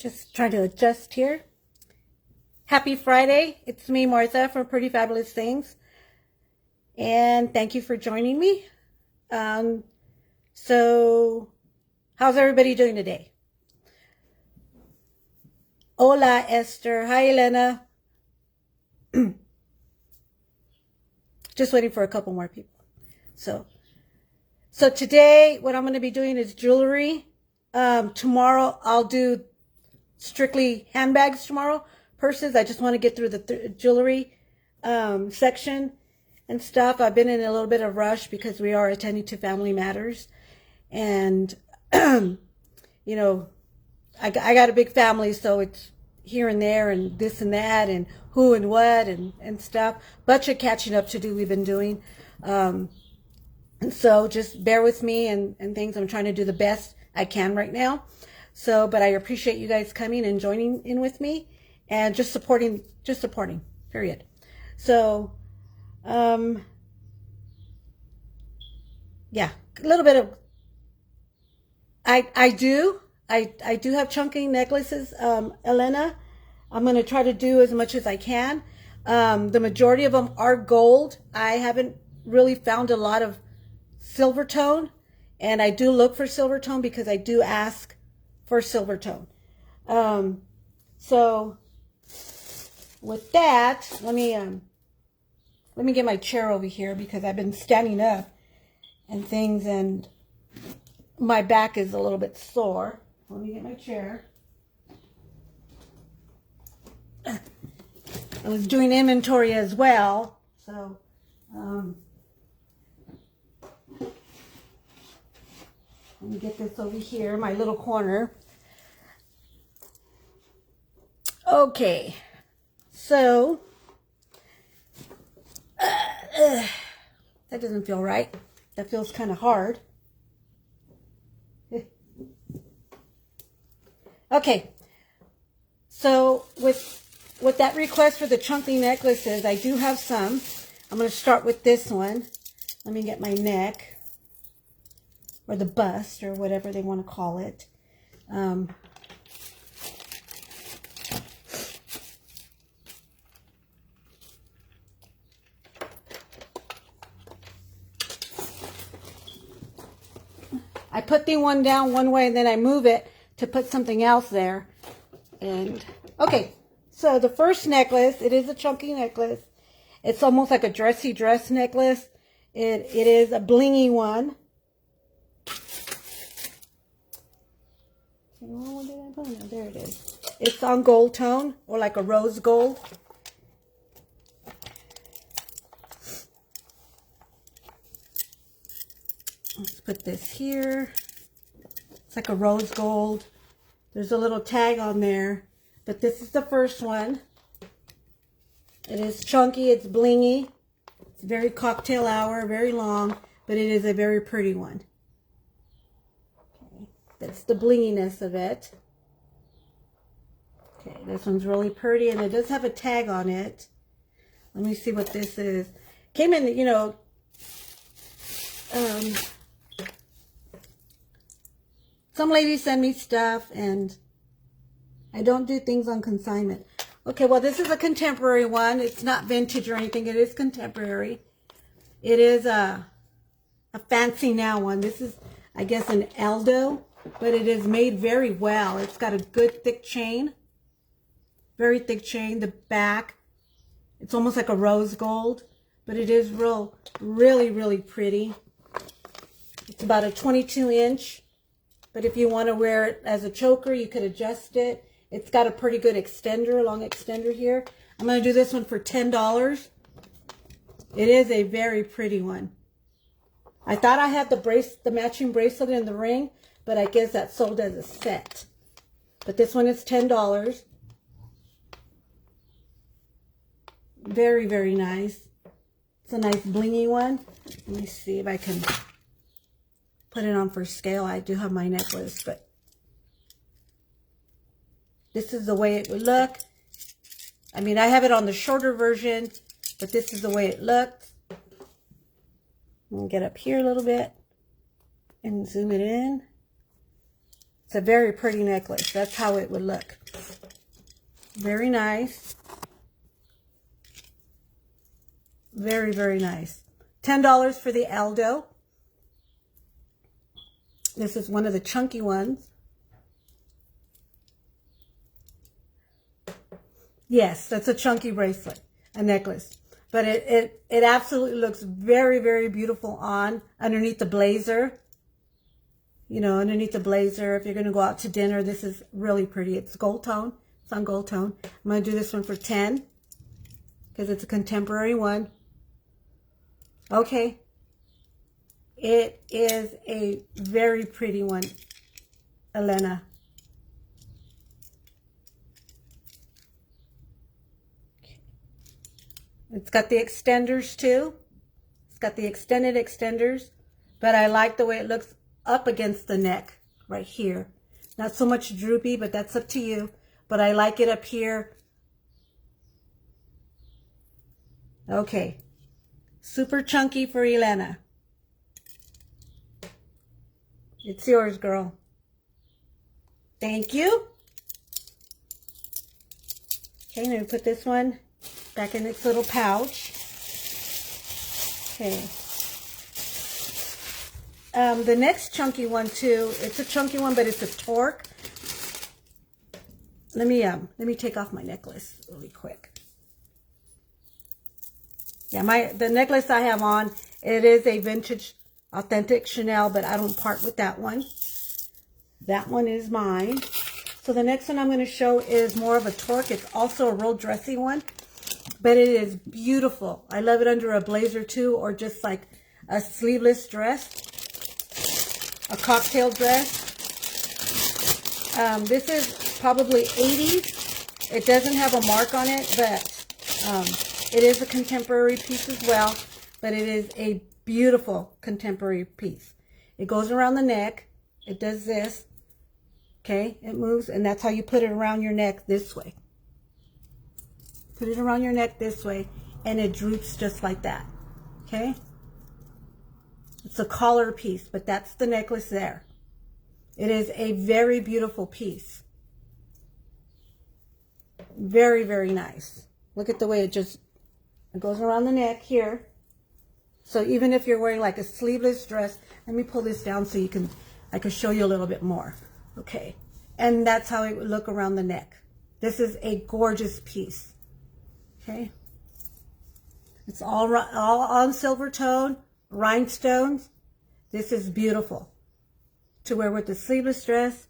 Just trying to adjust here. Happy Friday. It's me, Martha, from Pretty Fabulous Things. And thank you for joining me. So, how's everybody doing today? Hola, Esther. Hi, Elena. Just waiting for a couple more people. So today, what I'm going to be doing is jewelry. Tomorrow, I'll do strictly handbags tomorrow. Purses. I just want to get through the jewelry section and stuff. I've been in a little bit of rush because we are attending to family matters. And, you know, I got a big family, so it's here and there and this and that and who and what and stuff. Bunch of catching up to do we've been doing. And so just bear with me and things. I'm trying to do the best I can right now. So, but I appreciate you guys coming and joining in with me and just supporting, period. So, yeah, a little bit of, I do have chunky necklaces, Elena. I'm going to try to do as much as I can. The majority of them are gold. I haven't really found a lot of silver tone, and I do look for silver tone because I do ask for silver tone. So with that, let me get my chair over here because I've been standing up and things, and my back is a little bit sore. Let me get my chair. I was doing inventory as well, so let me get this over here, my little corner. Okay, so that doesn't feel right. That feels kind of hard. Okay, so with that request for the chunky necklaces, I do have some. I'm going to start with this one. Let me get my neck, or the bust, or whatever they want to call it. I put the one down one way and then I move it to put something else there. And okay, so the first necklace, it is a chunky necklace. It's almost like a dressy dress necklace. It is a blingy one. What did I put? There it is. It's on gold tone, or like a rose gold. Let's put this here. It's like a rose gold. There's a little tag on there, but this is the first one. It is chunky, it's blingy. It's very cocktail hour, very long, but it is a very pretty one. Okay, that's the blinginess of it. Okay, this one's really pretty, and it does have a tag on it. Let me see what this is. Came in, you know, some ladies send me stuff, and I don't do things on consignment. Okay, well, this is a contemporary one. It's not vintage or anything. It is contemporary. It is a fancy now one. This is, I guess, an Aldo, but it is made very well. It's got a good thick chain. Very thick chain. The back, it's almost like a rose gold, but it is really, really pretty. It's about a 22-inch. But if you want to wear it as a choker, you could adjust it. It's got a pretty good extender, long extender here. I'm going to do this one for $10. It is a very pretty one. I thought I had the matching bracelet and the ring, but I guess that's sold as a set. But this one is $10. Very, very nice. It's a nice blingy one. Let me see if I can put it on for scale. I do have my necklace, but this is the way it would look. I mean, I have it on the shorter version, but this is the way it looks. I'm gonna get up here a little bit and zoom it in. It's a very pretty necklace. That's how it would look. Very nice. Very, very nice. $10 for the Aldo. This is one of the chunky ones. Yes, that's a chunky bracelet, a necklace. But it absolutely looks very, very beautiful on underneath the blazer. You know, underneath the blazer, if you're going to go out to dinner, this is really pretty. It's gold tone. It's on gold tone. I'm going to do this one for 10 because it's a contemporary one. Okay. It is a very pretty one, Elena. It's got the extenders too. It's got the extended extenders, but I like the way it looks up against the neck right here. Not so much droopy, but that's up to you. But I like it up here. Okay. Super chunky for Elena. It's yours, girl. Thank you. Okay, now put this one back in its little pouch. Okay. The next chunky one too, it's a chunky one, but it's a torque. Let me take off my necklace really quick. Yeah, the necklace I have on, it is a vintage authentic Chanel, but I don't part with that one. That one is mine. So the next one I'm going to show is more of a torque. It's also a real dressy one, but it is beautiful. I love it under a blazer too, or just like a sleeveless dress, a cocktail dress. This is probably 80s. It doesn't have a mark on it, but it is a contemporary piece as well, but it is a beautiful contemporary piece. It goes around the neck. It does this. Okay, it moves, and that's how you put it around your neck this way. Put it around your neck this way, and it droops just like that. Okay? It's a collar piece, but that's the necklace there. It is a very beautiful piece. Very, very nice. Look at the way it goes around the neck here. So even if you're wearing like a sleeveless dress, let me pull this down so I can show you a little bit more. Okay, and that's how it would look around the neck. This is a gorgeous piece. Okay, it's all on silver tone, rhinestones. This is beautiful to wear with the sleeveless dress.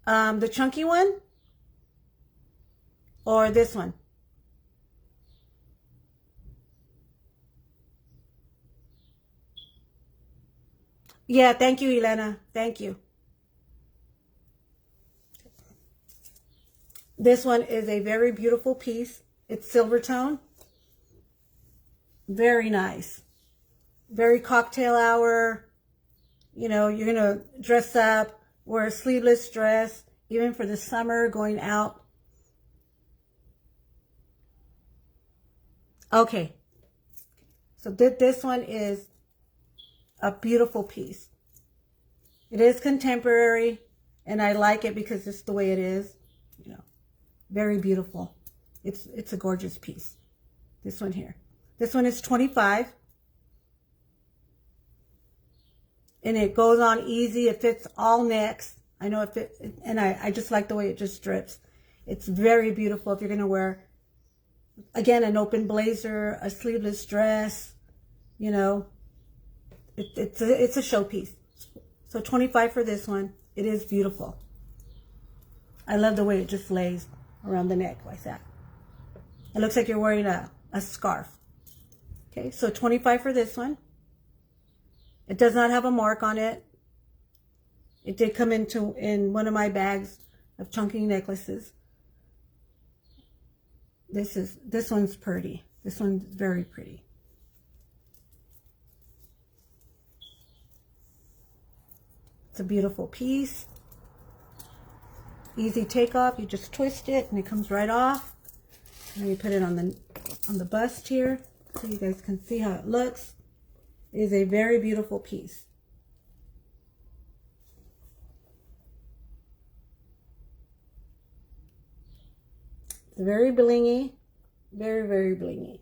The chunky one or this one? Yeah, thank you, Elena. Thank you. This one is a very beautiful piece. It's silver tone. Very nice. Very cocktail hour. You know, you're going to dress up, wear a sleeveless dress, even for the summer, going out. Okay. So this one is a beautiful piece. It is contemporary, and I like it because it's the way it is. You know, very beautiful. It's a gorgeous piece. This one here. This one is $25. And it goes on easy. It fits all necks. I know it fits, and I just like the way it just drips. It's very beautiful if you're going to wear, again, an open blazer, a sleeveless dress, you know. It's a showpiece. So $25 for this one. It is beautiful. I love the way it just lays around the neck like that. It looks like you're wearing a scarf. Okay, so $25 for this one. It does not have a mark on it. It did come in one of my bags of chunky necklaces. This one's pretty. This one's very pretty. It's a beautiful piece. Easy takeoff. You just twist it and it comes right off. And you put it on the bust here so you guys can see how it looks. It is a very beautiful piece. It's very blingy, very, very blingy.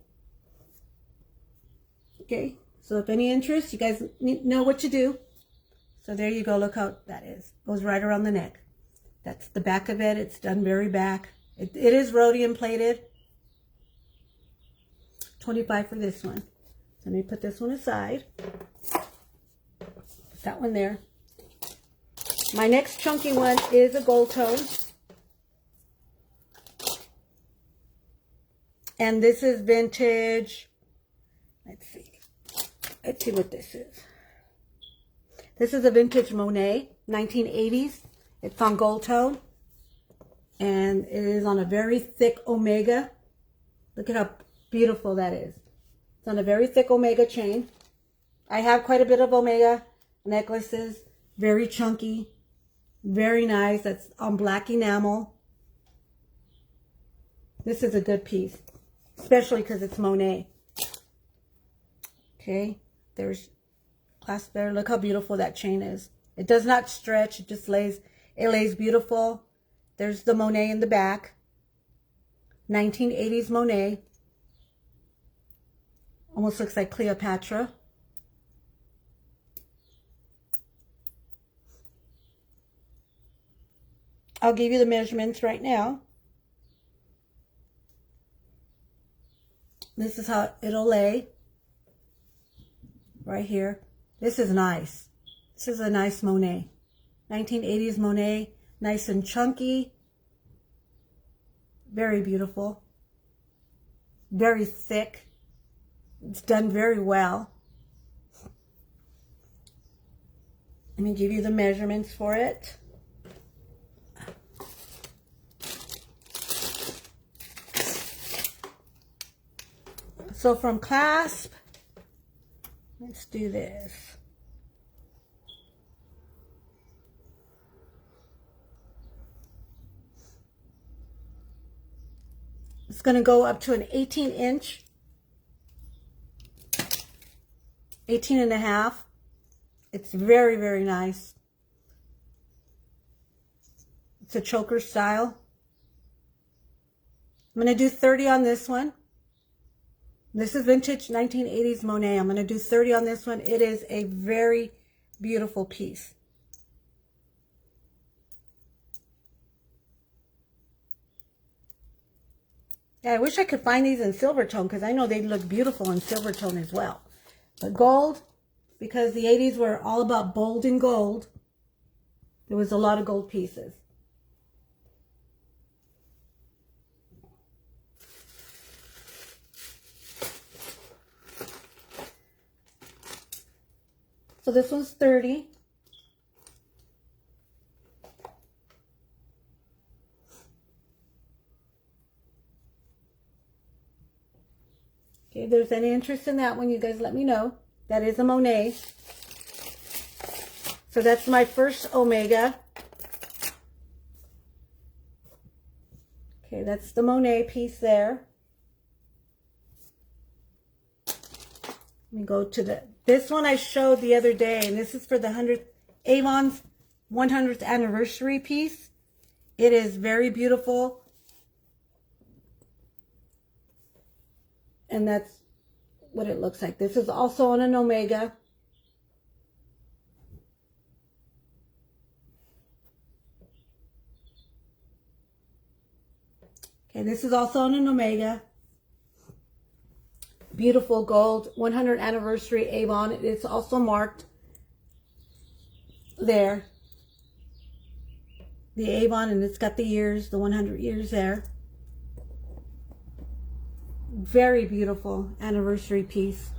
Okay, so if any interest, you guys know what to do. So there you go. Look how that is. Goes right around the neck. That's the back of it. It's done very back. It is rhodium plated. $25 for this one. So let me put this one aside. Put that one there. My next chunky one is a gold tone. And this is vintage. Let's see. Let's see what this is. This is a vintage Monet, 1980s. It's on gold tone. And it is on a very thick Omega. Look at how beautiful that is. It's on a very thick Omega chain. I have quite a bit of Omega necklaces. Very chunky. Very nice. That's on black enamel. This is a good piece. Especially because it's Monet. Okay. There's clasp there. Look how beautiful that chain is. It does not stretch. It just lays beautiful. There's the Monet in the back. 1980s Monet. Almost looks like Cleopatra. I'll give you the measurements right now. This is how it'll lay. Right here. This is nice. This is a nice Monet. 1980s Monet. Nice and chunky. Very beautiful. Very thick. It's done very well. Let me give you the measurements for it. So from clasp, let's do this. It's going to go up to an 18-inch, 18 and a half. It's very, very nice. It's a choker style. I'm going to do 30 on this one. This is vintage 1980s Monet. I'm going to do 30 on this one. It is a very beautiful piece. Yeah, I wish I could find these in silver tone because I know they look beautiful in silver tone as well. But gold, because the 80s were all about bold and gold, there was a lot of gold pieces. So this one's 30. Okay, if there's any interest in that one, you guys let me know. That is a Monet. So that's my first Omega. Okay, that's the Monet piece there. Let me go to this one I showed the other day, and this is for the 100th, Avon's 100th anniversary piece. It is very beautiful. And that's what it looks like. This is also on an Omega. Okay, this is also on an Omega. Beautiful gold, 100th anniversary Avon. It's also marked there. The Avon, and it's got the years, the 100 years there. Very beautiful anniversary piece.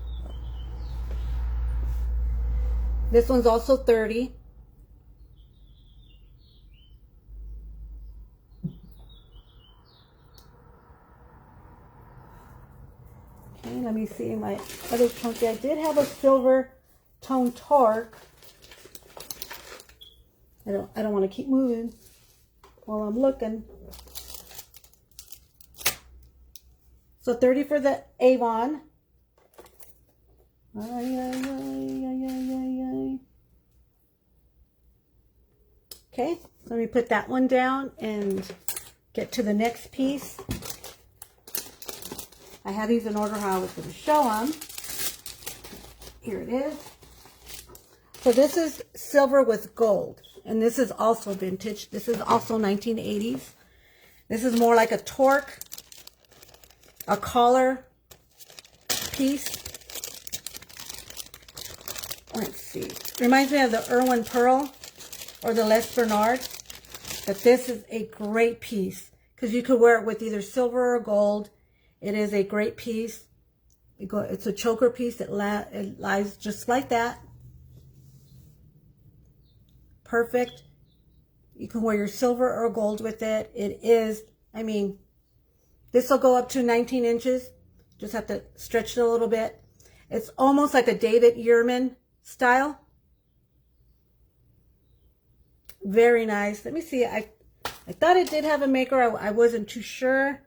This one's also 30. Okay, let me see my other chunky. I did have a silver tone Torque. I don't want to keep moving while I'm looking. So 30 for the Avon. Ay, ay, ay, ay, ay, ay, ay. Okay, let me put that one down and get to the next piece. I had these in order how I was going to show them. Here it is. So this is silver with gold, and this is also vintage. This is also 1980s. This is more like a torque, a collar piece. Let's see. Reminds me of the Irwin Pearl or the Les Bernard. But this is a great piece because you could wear it with either silver or gold. It is a great piece. It's a choker piece. It lies just like that. Perfect. You can wear your silver or gold with it. It is, I mean, this will go up to 19 inches. Just have to stretch it a little bit. It's almost like a David Yurman style. Very nice. Let me see. I thought it did have a maker. I wasn't too sure.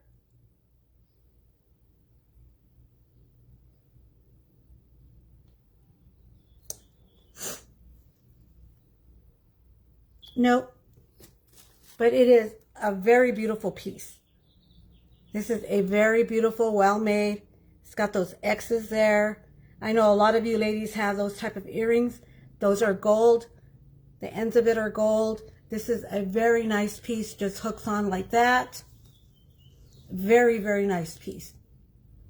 Nope. But it is a very beautiful piece. This is a very beautiful, well-made. It's got those X's there. I know a lot of you ladies have those type of earrings. Those are gold. The ends of it are gold. This is a very nice piece. Just hooks on like that. Very, very nice piece.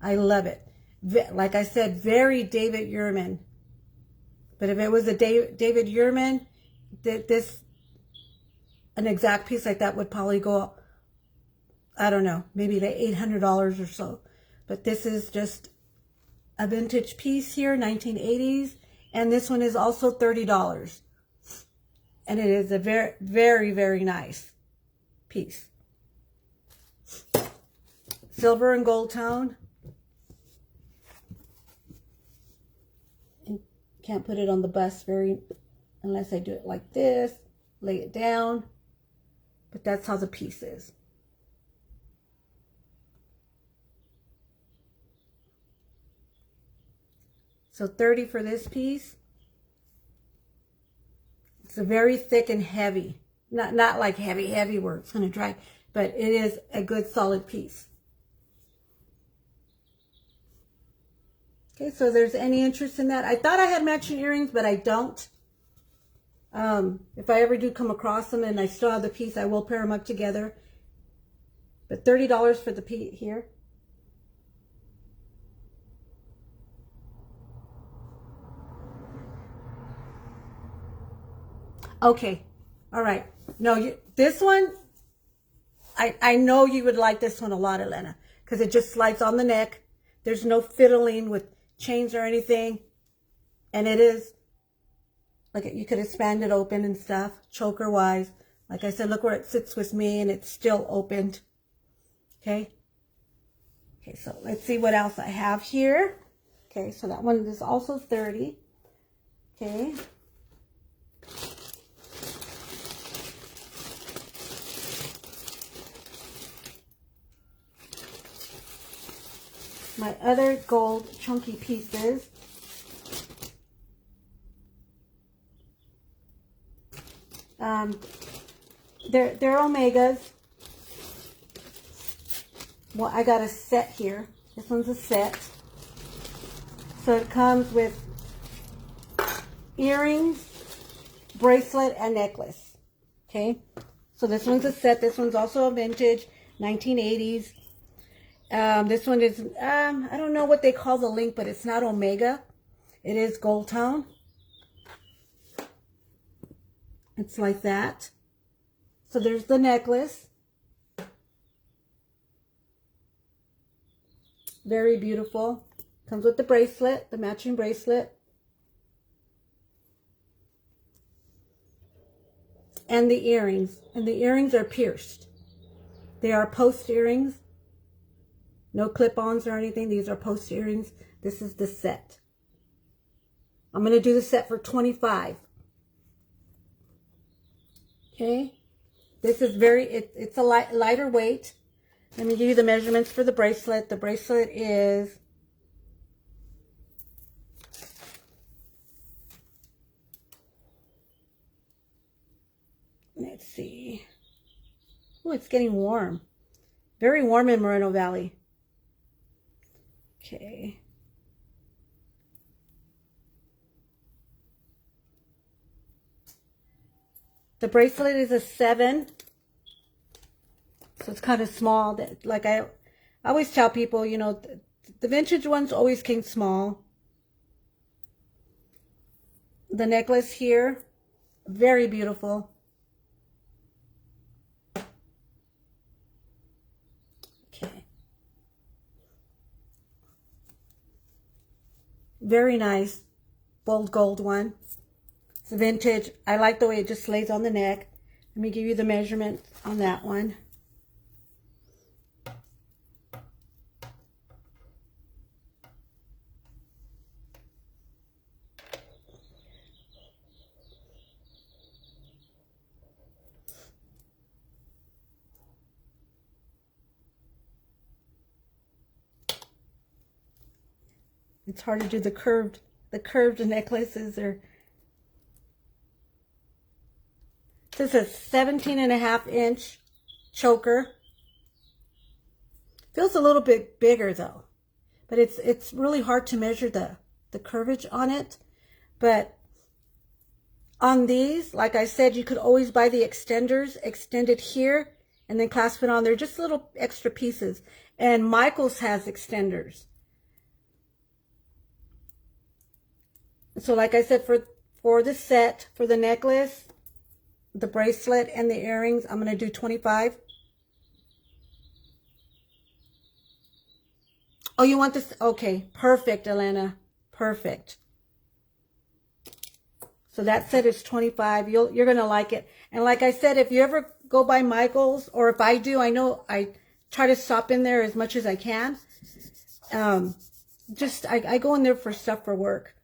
I love it. Like I said, very David Yurman. But if it was a David Yurman, an exact piece like that would probably go up, I don't know, maybe like $800 or so. But this is just a vintage piece here, 1980s. And this one is also $30. And it is a very, very, very nice piece. Silver and gold tone. And can't put it on the bust unless I do it like this, lay it down. But that's how the piece is. So $30 for this piece. It's a very thick and heavy. Not like heavy where it's going to dry, but it is a good solid piece. Okay, so there's any interest in that. I thought I had matching earrings, but I don't. If I ever do come across them and I still have the piece, I will pair them up together. But $30 for the piece here. Okay, all right. No, this one, I know you would like this one a lot, Elena, because it just slides on the neck. There's no fiddling with chains or anything. And it is, like, you could expand it open and stuff, choker wise. Like I said, look where it sits with me and it's still opened. Okay. Okay, so let's see what else I have here. Okay, so that one is also 30. Okay. My other gold chunky pieces. They're Omegas. Well, I got a set here. This one's a set. So it comes with earrings, bracelet, and necklace. Okay. So this one's a set. This one's also a vintage, 1980s. This one is, I don't know what they call the link, but it's not Omega. It is gold tone. It's like that. So there's the necklace. Very beautiful. Comes with the bracelet, the matching bracelet. And the earrings. And the earrings are pierced. They are post earrings. No clip-ons or anything. These are post earrings. This is the set. I'm going to do the set for $25. Okay. This is it's a lighter weight. Let me give you the measurements for the bracelet. The bracelet is Let's see. Oh, it's getting warm. Very warm in Moreno Valley. Okay. The bracelet is a 7. So it's kind of small. That, like I always tell people, you know, the vintage ones always came small. The necklace here, very beautiful. Okay. Very nice. Bold gold one. It's vintage. I like the way it just lays on the neck. Let me give you the measurement on that one. It's hard to do the curved necklaces. This is a 17.5-inch choker. Feels a little bit bigger though, but it's really hard to measure the curvage on it. But on these, like I said, you could always buy the extenders, extend it here, and then clasp it on. They're just little extra pieces. And Michaels has extenders. So like I said, for the set, for the necklace, the bracelet, and the earrings, I'm going to do 25. Oh, you want this? Okay, perfect, Elena. Perfect. So that set is 25. You're going to like it. And like I said, if you ever go by Michael's, or if I do, I know I try to stop in there as much as I can. I go in there for stuff for work.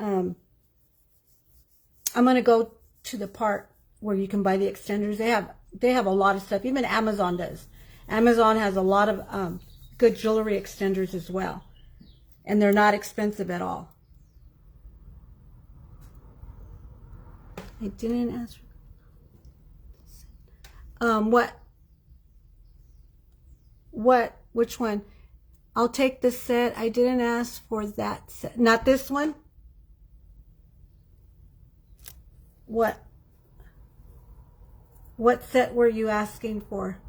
I'm going to go to the part where you can buy the extenders. They have a lot of stuff. Even Amazon does. Amazon has a lot of good jewelry extenders as well. And they're not expensive at all. I didn't ask. Which one? I'll take the set. I didn't ask for that set. Not this one? What set were you asking for?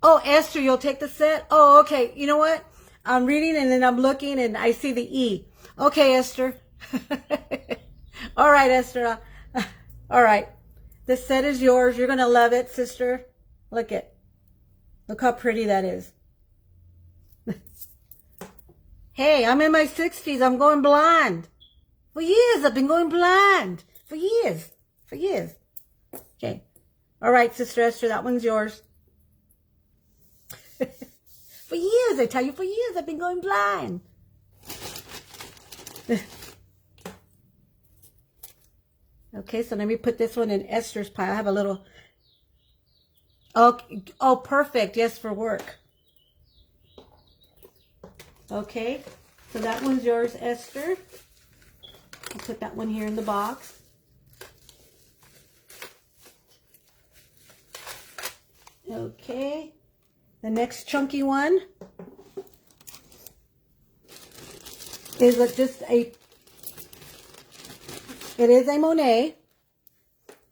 Oh, Esther, you'll take the set? Oh, okay. You know what? I'm reading and then I'm looking and I see the E. Okay, Esther. All right, Esther. All right. The set is yours. You're going to love it, sister. Look how pretty that is. Hey, I'm in my 60s. I'm going blonde. For years, I've been going blonde. For years. For years. Okay. All right, Sister Esther, that one's yours. For years, I tell you, for years, I've been going blind. Okay, so let me put this one in Esther's pile. I have a little... Oh, perfect. Yes, for work. Okay, so that one's yours, Esther. I'll put that one here in the box. Okay, the next chunky one is it is a Monet,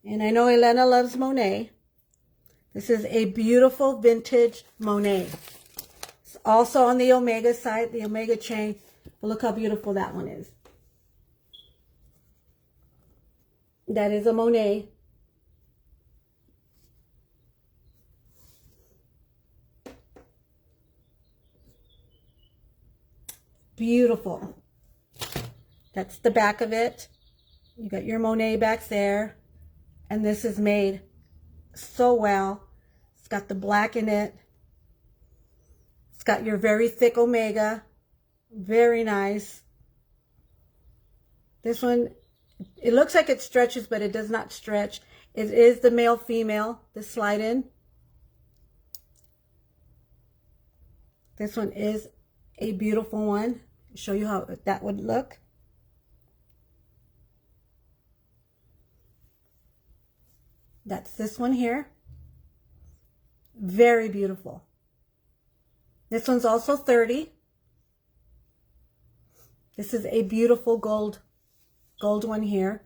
and I know Elena loves Monet. This is a beautiful vintage Monet. Also on the Omega side, the Omega chain. But look how beautiful that one is. That is a Monet. Beautiful. That's the back of it. You got your Monet back there. And this is made so well. It's got the black in it. It's got your very thick Omega. Very nice. This one, it looks like it stretches, but it does not stretch. It is the male-female, the slide-in. This one is a beautiful one. I'll show you how that would look. That's this one here. Very beautiful. This one's also 30. This is a beautiful gold one here.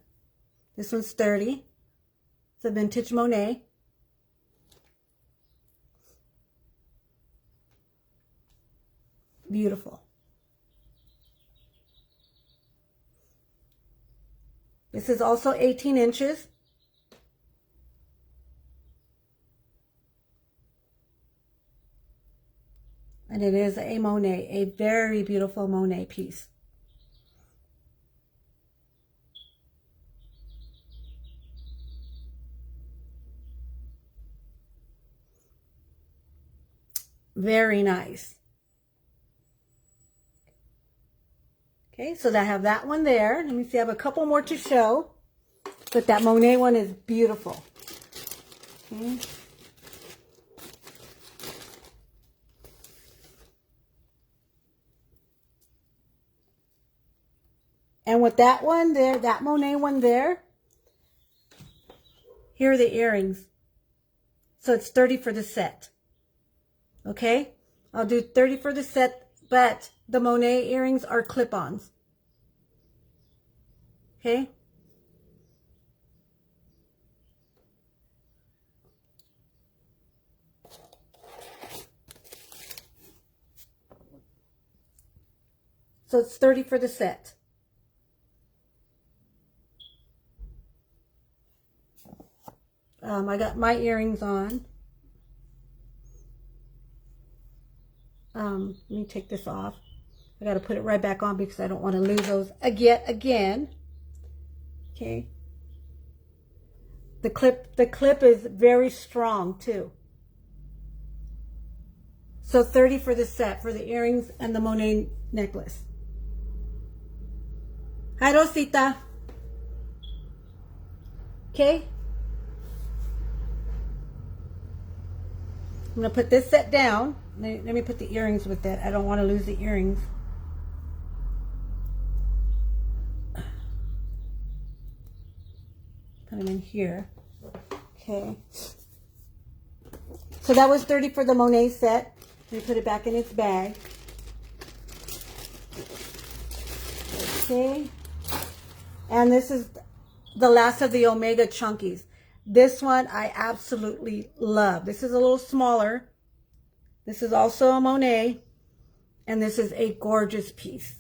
This one's 30. It's a vintage Monet. Beautiful. This is also 18 inches. And it is a Monet, a very beautiful Monet piece. Very nice. Okay, so I have that one there. Let me see, I have a couple more to show. But that Monet one is beautiful. Okay. And with that one there, that Monet one there, here are the earrings. So it's 30 for the set. Okay? I'll do 30 for the set, but the Monet earrings are clip-ons. Okay? So it's 30 for the set. I got my earrings on. Let me take this off. I got to put it right back on because I don't want to lose those again. Okay. The clip is very strong too. So 30 for the set, for the earrings and the Monet necklace. Hi, Rosita. Okay. I'm going to put this set down. Let me put the earrings with it. I don't want to lose the earrings. Put them in here. Okay. So that was 30 for the Monet set. Let me put it back in its bag. Okay. And this is the last of the Omega Chunkies. This one I absolutely love. This is a little smaller. This is also a Monet. And this is a gorgeous piece.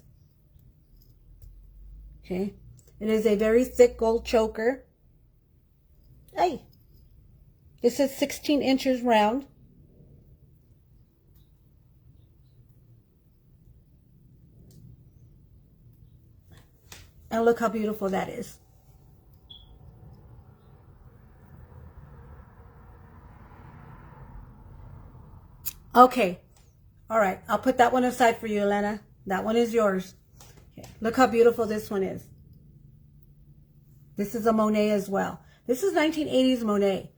Okay. It is a very thick gold choker. Hey. This is 16 inches round. And look how beautiful that is. Okay. All right. I'll put that one aside for you, Elena. That one is yours. Okay. Look how beautiful this one is. This is a Monet as well. This is 1980s Monet.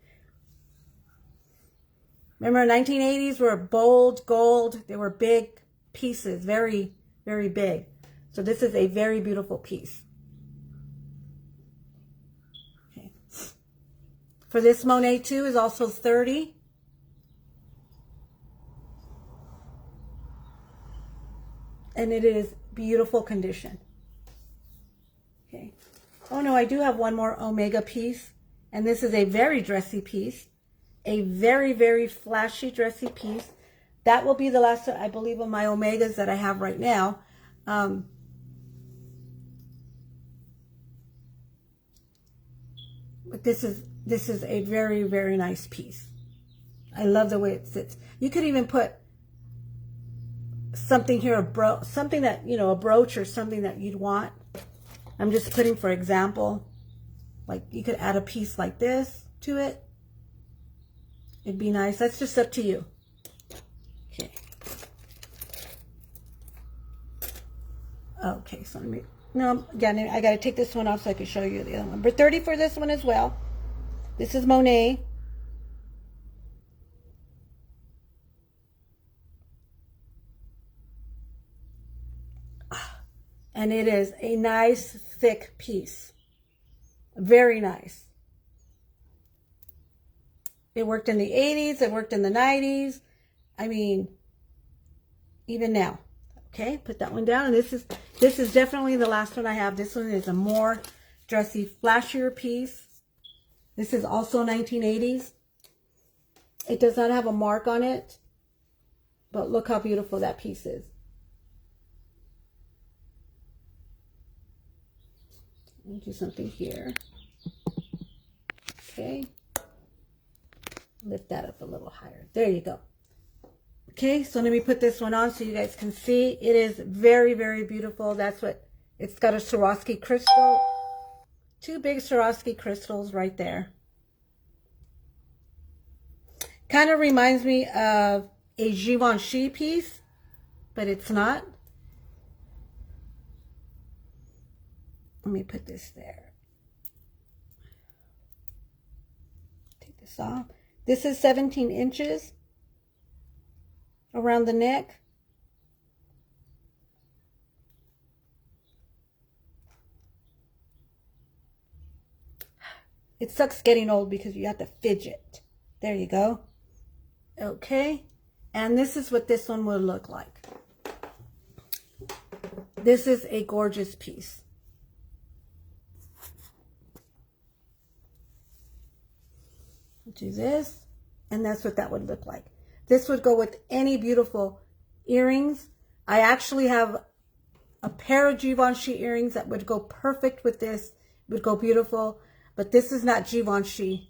Remember, 1980s were bold gold. They were big pieces. Very, very big. So this is a very beautiful piece. Okay. For this Monet too is also 30. And it is beautiful condition. Okay. Oh no, I do have one more Omega piece. And this is a very dressy piece. A very, very flashy dressy piece. That will be the last, I believe, of my Omegas that I have right now. But this is a very, very nice piece. I love the way it sits. You could even put something here, something that, you know, a brooch or something that you'd want. I'm just putting for example, like you could add a piece like this to it. It'd be nice. That's just up to you. Okay. Okay, so let me, no, again, I got to take this one off so I can show you the other one. But 30 for this one as well. This is Monet. And it is a nice, thick piece. Very nice. It worked in the 80s. It worked in the 90s. I mean, even now. Okay, put that one down. And this is definitely the last one I have. This one is a more dressy, flashier piece. This is also 1980s. It does not have a mark on it. But look how beautiful that piece is. Let me do something here. Okay. Lift that up a little higher. There you go. Okay, so let me put this one on so you guys can see. It is very, very beautiful. That's what, it's got a Swarovski crystal. 2 big Swarovski crystals right there. Kind of reminds me of a Givenchy piece, but it's not. Let me put this there. Take this off. This is 17 inches around the neck. It sucks getting old because you have to fidget. There you go. Okay. And this is what this one will look like. This is a gorgeous piece. Do this, and that's what that would look like. This would go with any beautiful earrings. I actually have a pair of Givenchy earrings that would go perfect with this. It would go beautiful, but this is not Givenchy.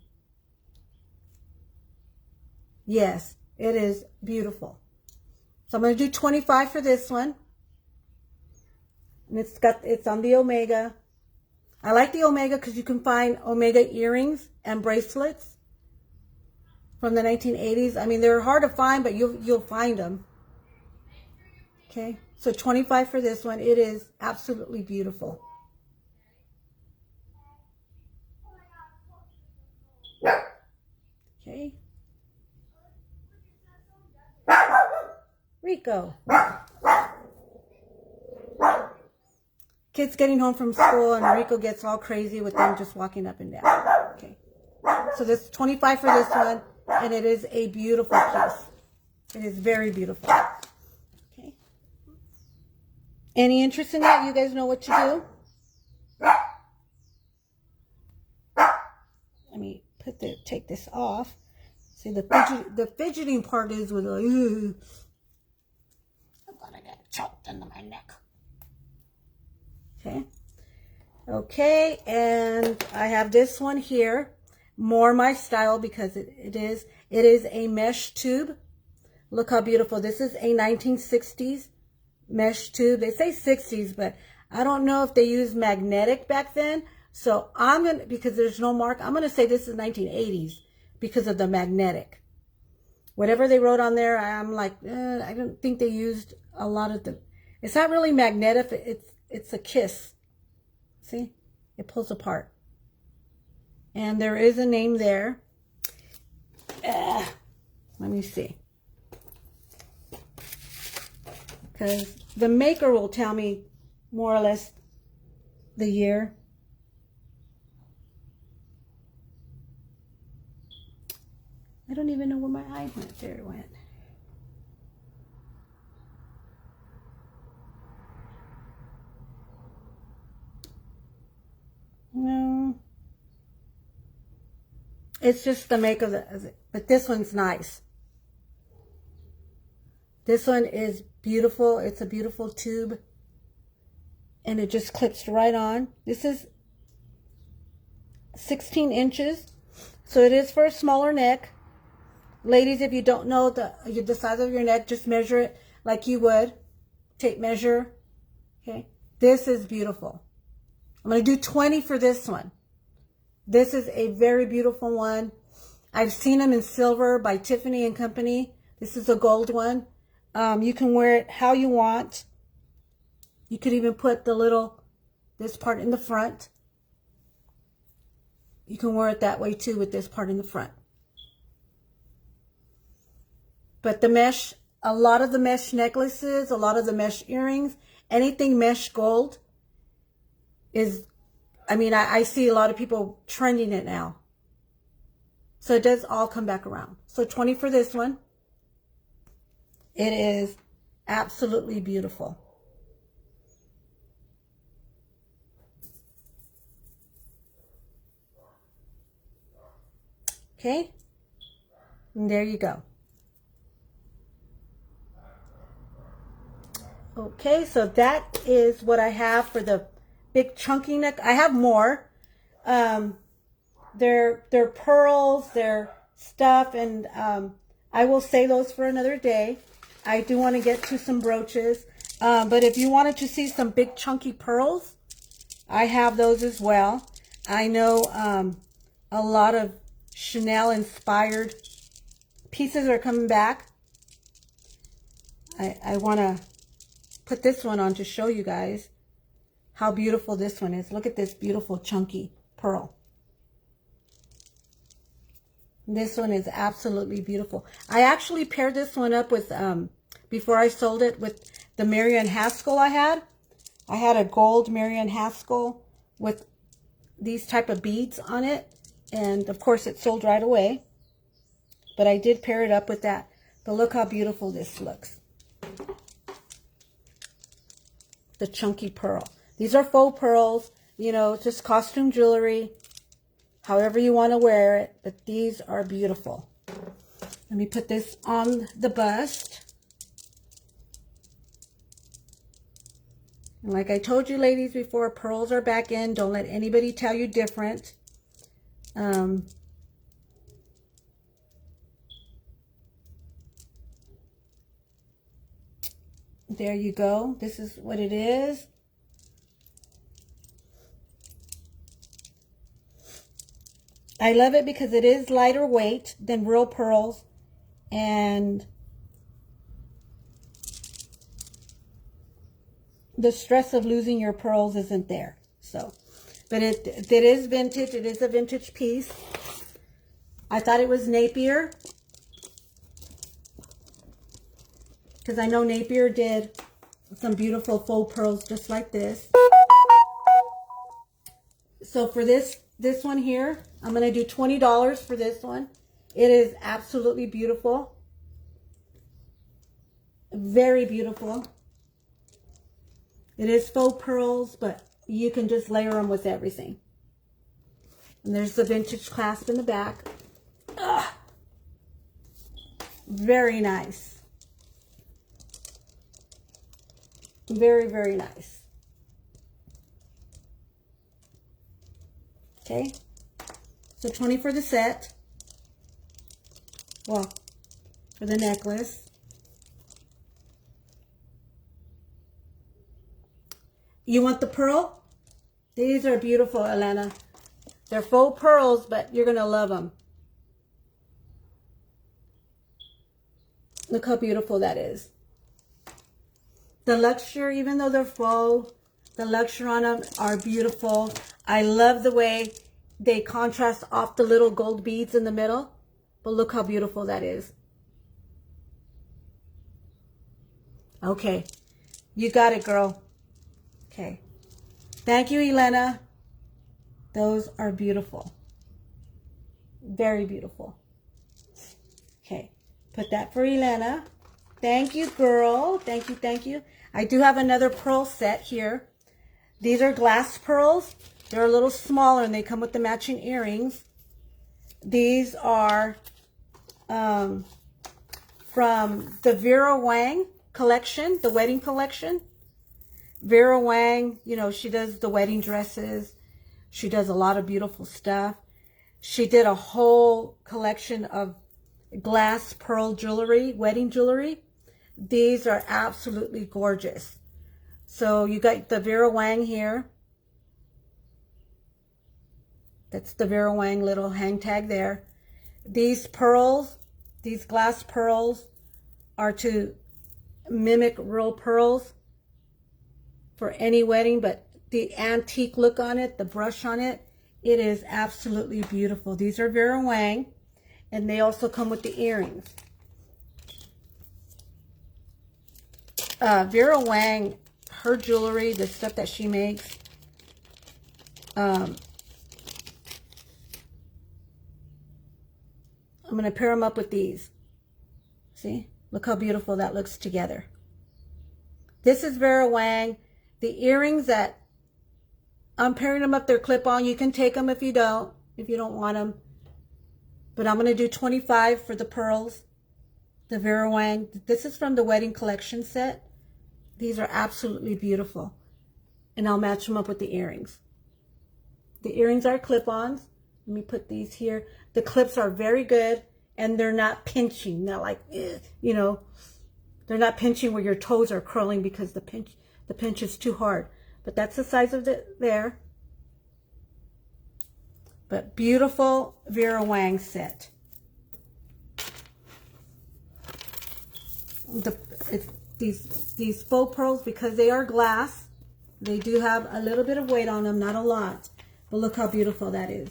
Yes, it is beautiful. So I'm going to do 25 for this one. And it's on the Omega. I like the Omega because you can find Omega earrings and bracelets from the 1980s. I mean, they're hard to find, but you'll find them. Okay, so 25 for this one. It is absolutely beautiful. Okay. Rico. Kids getting home from school and Rico gets all crazy with them just walking up and down. Okay. So this 25 for this one. And it is a beautiful piece. It is very beautiful. Okay. Any interest in that? You guys know what to do? Let me take this off. See, the fidgeting part is with like, I'm gonna get choked into my neck. Okay. Okay, and I have this one here. More my style because it is a mesh tube. Look how beautiful. This is a 1960s mesh tube. They say 60s, but I don't know if they used magnetic back then. So I'm going to, because there's no mark, I'm going to say this is 1980s because of the magnetic. Whatever they wrote on there, I'm like, I don't think they used a lot of the, it's not really magnetic. It's a kiss. See, it pulls apart. And there is a name there. Let me see. Because the maker will tell me more or less the year. I don't even know where my eye went. There it went. No. It's just the make of the, but this one's nice. This one is beautiful. It's a beautiful tube. And it just clips right on. This is 16 inches. So it is for a smaller neck. Ladies, if you don't know the size of your neck, just measure it like you would. Tape measure. Okay. This is beautiful. I'm going to do 20 for this one. This is a very beautiful one. I've seen them in silver by Tiffany & Company. This is a gold one. You can wear it how you want. You could even put this part in the front. You can wear it that way too with this part in the front. But the mesh, a lot of the mesh necklaces, a lot of the mesh earrings, anything mesh gold is, I mean, I see a lot of people trending it now. So it does all come back around. So 20 for this one. It is absolutely beautiful. Okay. And there you go. Okay, so that is what I have for the big chunky neck. I have more. They're pearls, they're stuff, and I will save those for another day. I do want to get to some brooches. But if you wanted to see some big chunky pearls, I have those as well. I know a lot of Chanel inspired pieces are coming back. I want to put this one on to show you guys how beautiful this one is. Look at this beautiful chunky pearl. This one is absolutely beautiful. I actually paired this one up with, before I sold it, with the Marianne Haskell I had. I had a gold Marianne Haskell with these type of beads on it. And of course it sold right away. But I did pair it up with that. But look how beautiful this looks. The chunky pearl. These are faux pearls, you know, just costume jewelry, however you want to wear it, but these are beautiful. Let me put this on the bust. And like I told you ladies before, pearls are back in. Don't let anybody tell you different. There you go. This is what it is. I love it because it is lighter weight than real pearls, and the stress of losing your pearls isn't there. So, but it is vintage. It is a vintage piece. I thought it was Napier, because I know Napier did some beautiful faux pearls just like this. So for this one here, I'm going to do $20 for this one. It is absolutely beautiful. Very beautiful. It is faux pearls, but you can just layer them with everything. And there's the vintage clasp in the back. Ugh. Very nice. Very, very nice. Okay. So 20 for the set. Well, for the necklace. You want the pearl? These are beautiful, Elena. They're faux pearls, but you're going to love them. Look how beautiful that is. The luxure, even though they're faux, the luxure on them are beautiful. I love the way they contrast off the little gold beads in the middle. But look how beautiful that is. Okay. You got it, girl. Okay. Thank you, Elena. Those are beautiful. Very beautiful. Okay. Put that for Elena. Thank you, girl. Thank you, thank you. I do have another pearl set here. These are glass pearls. They're a little smaller and they come with the matching earrings. These are from the Vera Wang collection, the wedding collection. Vera Wang, you know, she does the wedding dresses. She does a lot of beautiful stuff. She did a whole collection of glass pearl jewelry, wedding jewelry. These are absolutely gorgeous. So you got the Vera Wang here. That's the Vera Wang little hang tag there. These pearls, these glass pearls, are to mimic real pearls for any wedding, but the antique look on it, the brush on it, it is absolutely beautiful. These are Vera Wang, and they also come with the earrings. Vera Wang, her jewelry, the stuff that she makes. I'm going to pair them up with these. See? Look how beautiful that looks together. This is Vera Wang. The earrings that I'm pairing them up, they're clip-on. You can take them if you don't want them. But I'm going to do 25 for the pearls. The Vera Wang. This is from the wedding collection set. These are absolutely beautiful. And I'll match them up with the earrings. The earrings are clip-ons. Let me put these here. The clips are very good, and they're not pinching. Not like, you know, they're not pinching where your toes are curling because the pinch is too hard. But that's the size of it there. But beautiful Vera Wang set. These faux pearls, because they are glass, they do have a little bit of weight on them, not a lot. But look how beautiful that is.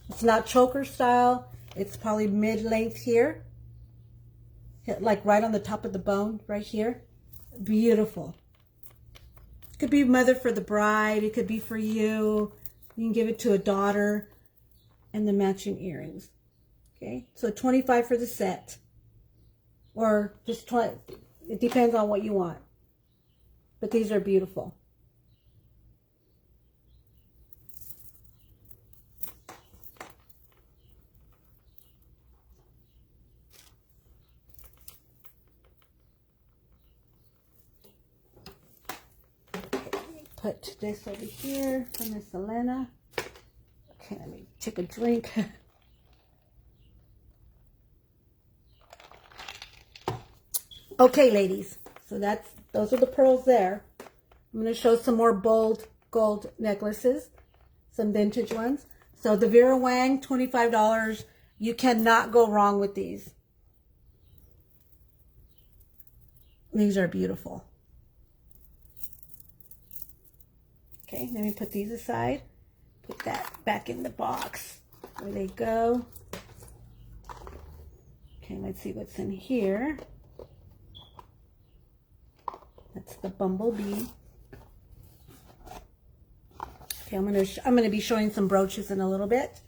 It's not choker style. It's probably mid-length here. Hit like right on the top of the bone, right here. Beautiful. It could be mother for the bride. It could be for you. You can give it to a daughter. And the matching earrings. Okay, so 25 for the set. Or just 20. It depends on what you want. But these are beautiful. Put this over here for Miss Elena. Okay, let me take a drink. Okay, ladies. So those are the pearls there. I'm going to show some more bold gold necklaces, some vintage ones. So the Vera Wang, $25. You cannot go wrong with these. These are beautiful. Okay, let me put these aside. Put that back in the box. There they go. Okay, let's see what's in here. That's the bumblebee. Okay, I'm gonna be showing some brooches in a little bit.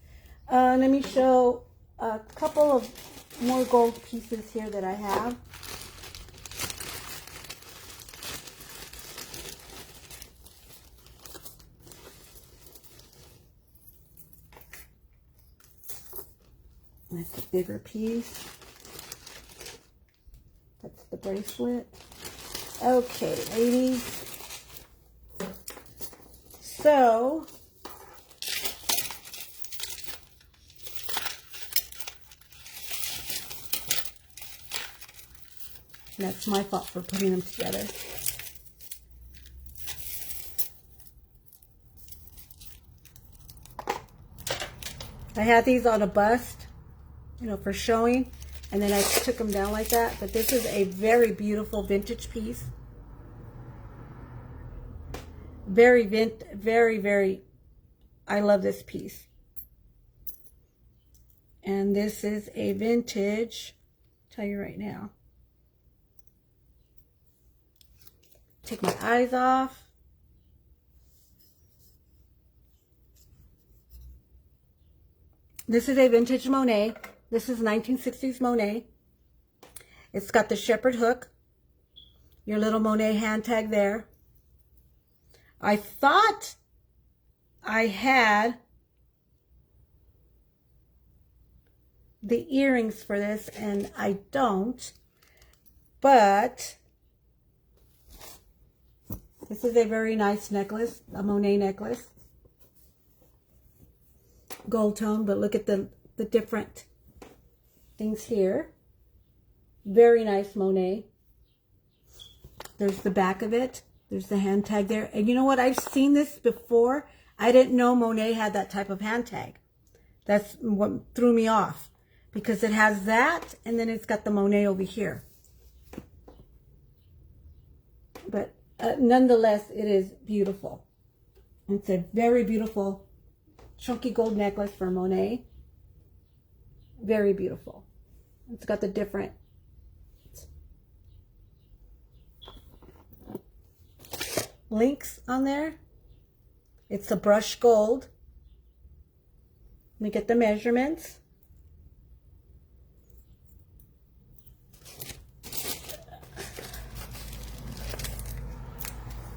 Let me show a couple of more gold pieces here that I have. That's a bigger piece. That's the bracelet. Okay, ladies. So, that's my fault for putting them together. I had these on a bust, you know, for showing, and then I took them down like that. But this is a very beautiful vintage piece. Very, I love this piece. And this is a vintage, I'll tell you right now. Take my eyes off. This is a vintage Monet. This is 1960s Monet. It's got the shepherd hook. Your little Monet hand tag there. I thought I had the earrings for this, and I don't. But this is a very nice necklace, a Monet necklace. Gold tone, but look at the different things here. Very nice Monet. There's the back of it. There's the hand tag there. And you know what? I've seen this before. I didn't know Monet had that type of hand tag. That's what threw me off. Because it has that, and then it's got the Monet over here. But nonetheless, it is beautiful. It's a very beautiful chunky gold necklace for Monet. Very beautiful. It's got the different. links on there. It's a brushed gold. Let me get the measurements.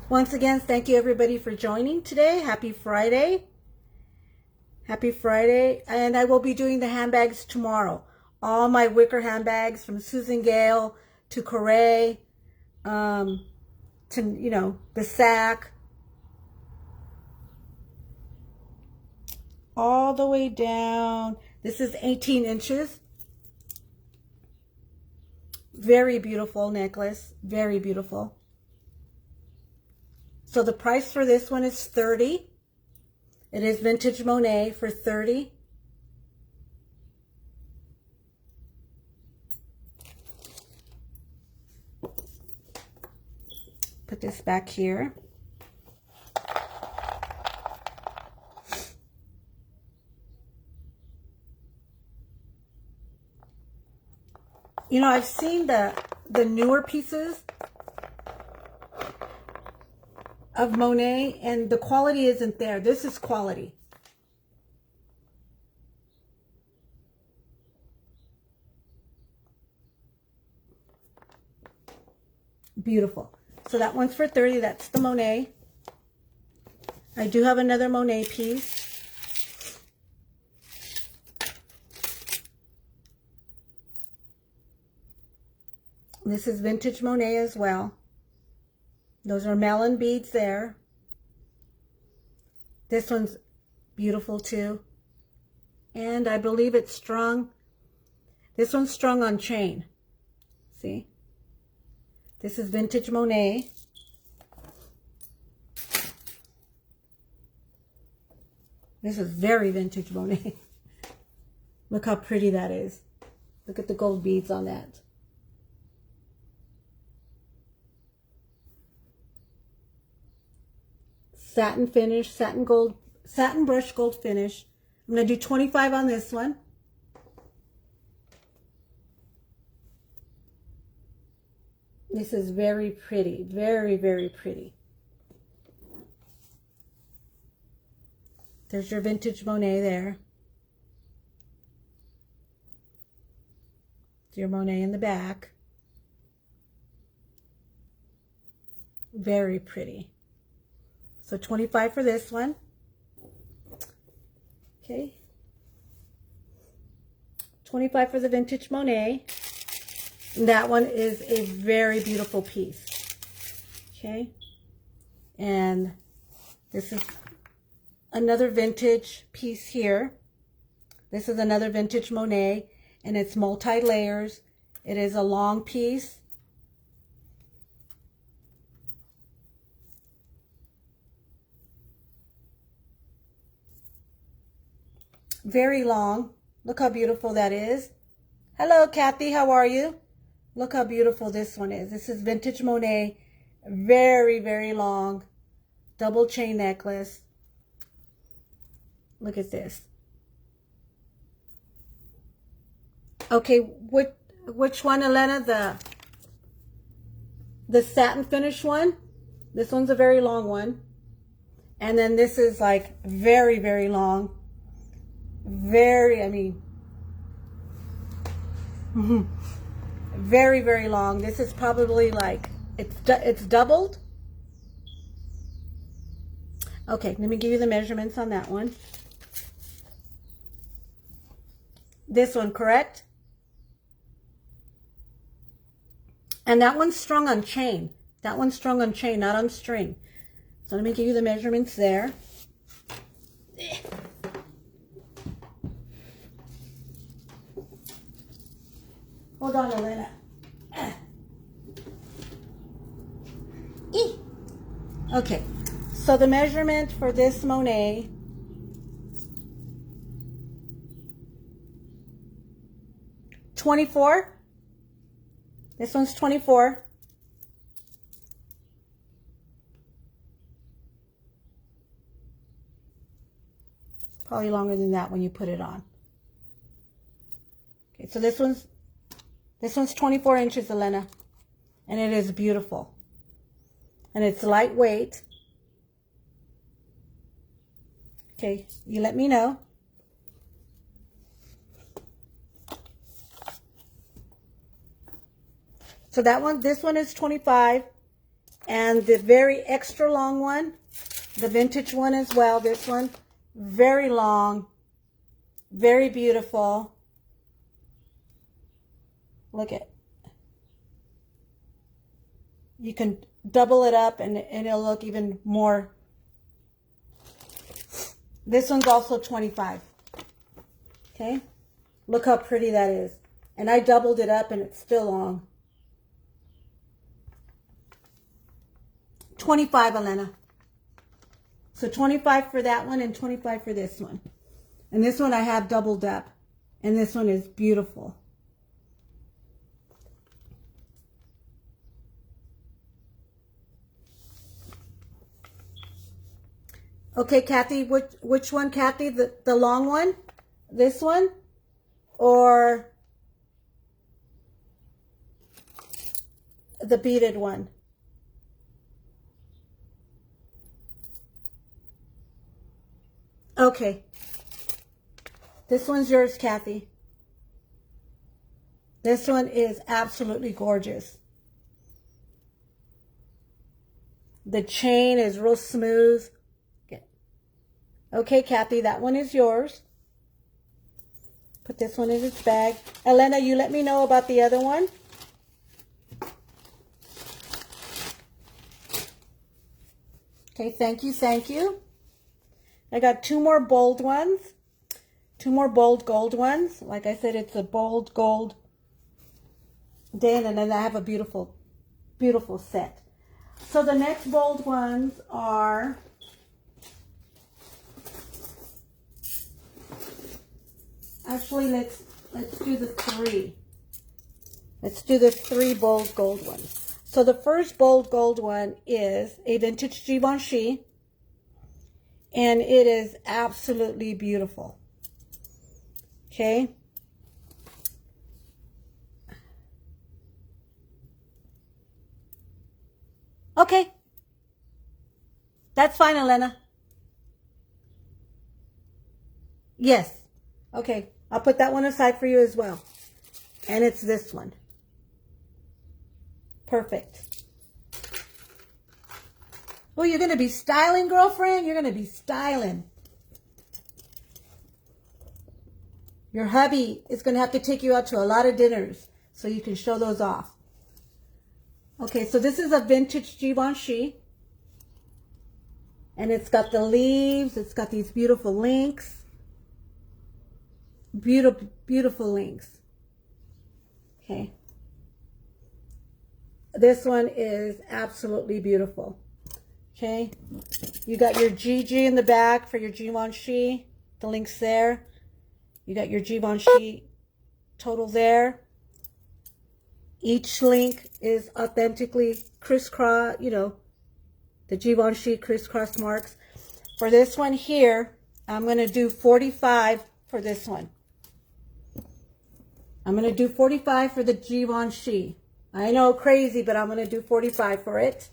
Once again, thank you everybody for joining today. Happy Friday. Happy Friday. And I will be doing the handbags tomorrow. All my wicker handbags from Susan Gale to Corée, to, you know, the sack. All the way down. This is 18 inches. Very beautiful necklace. Very beautiful. So the price for this one is $30. It is vintage Monet for $30. Put this back here. You know, I've seen the newer pieces of Monet, and the quality isn't there. This is quality. Beautiful. So that one's for $30. That's the Monet. I do have another Monet piece. This is vintage Monet as well. Those are melon beads there. This one's beautiful too. And I believe it's strung. This one's strung on chain. See? This is vintage Monet. This is very vintage Monet. Look how pretty that is. Look at the gold beads on that. Satin finish, satin gold, satin brush gold finish. I'm going to do 25 on this one. This is very pretty, very, very pretty. There's your vintage Monet there. Your Monet in the back. Very pretty. So 25 for this one. Okay. 25 for the vintage Monet. And that one is a very beautiful piece. Okay. And this is another vintage piece here. This is another vintage Monet, and it's multi-layers. It is a long piece. Very long. Look how beautiful that is. Hello, Kathy. How are you? Look how beautiful this one is. This is vintage Monet. Very, very long. Double chain necklace. Look at this. Okay, which one, Elena? The satin finish one? This one's a very long one. And then this is like very, very long. Very, I mean, very, very long. This is probably like, it's doubled. Okay, let me give you the measurements on that one. This one, correct? And that one's strung on chain. That one's strung on chain, not on string. So let me give you the measurements there. Hold on, Elena. Okay, so the measurement for this Monet, $24. This one's $24. Probably longer than that when you put it on. Okay, so this one's 24 inches, Elena, and it is beautiful. and it's lightweight. Okay, you let me know. So that one, this one is 25, and the very extra long one, the vintage one as well, this one, very long, very beautiful. Look at, you can double it up and it'll look even more. This one's also 25. Okay, look how pretty that is. And I doubled it up and it's still long. 25, Elena. So 25 for that one and 25 for this one. And this one I have doubled up. And this one is beautiful. Okay, Kathy, which one, Kathy? The long one? This one? Or the beaded one? Okay. This one's yours, Kathy. This one is absolutely gorgeous. The chain is real smooth. Okay, Kathy, that one is yours. Put this one in its bag. Elena, you let me know about the other one. Okay, thank you, thank you. I got two more bold ones. Two more bold gold ones. Like I said, it's a bold gold day, and then I have a beautiful, beautiful set. So the next bold ones are... Actually, let's do the three. Let's do the three bold gold ones. So the first bold gold one is a vintage Givenchy, and it is absolutely beautiful. Okay. Okay. That's fine, Elena. Yes. Okay. I'll put that one aside for you as well. And it's this one. Perfect. Oh, you're going to be styling, girlfriend? You're going to be styling. Your hubby is going to have to take you out to a lot of dinners so you can show those off. Okay, so this is a vintage Givenchy. And it's got the leaves. It's got these beautiful links. Beautiful, beautiful links. Okay. This one is absolutely beautiful. Okay. You got your GG in the back for your Givenchy. The links there. You got your Givenchy total there. Each link is authentically crisscross, you know, the Givenchy crisscross marks. For this one here, I'm going to do 45 for this one. I'm going to do 45 for the Givenchy. I know, crazy, but I'm going to do 45 for it.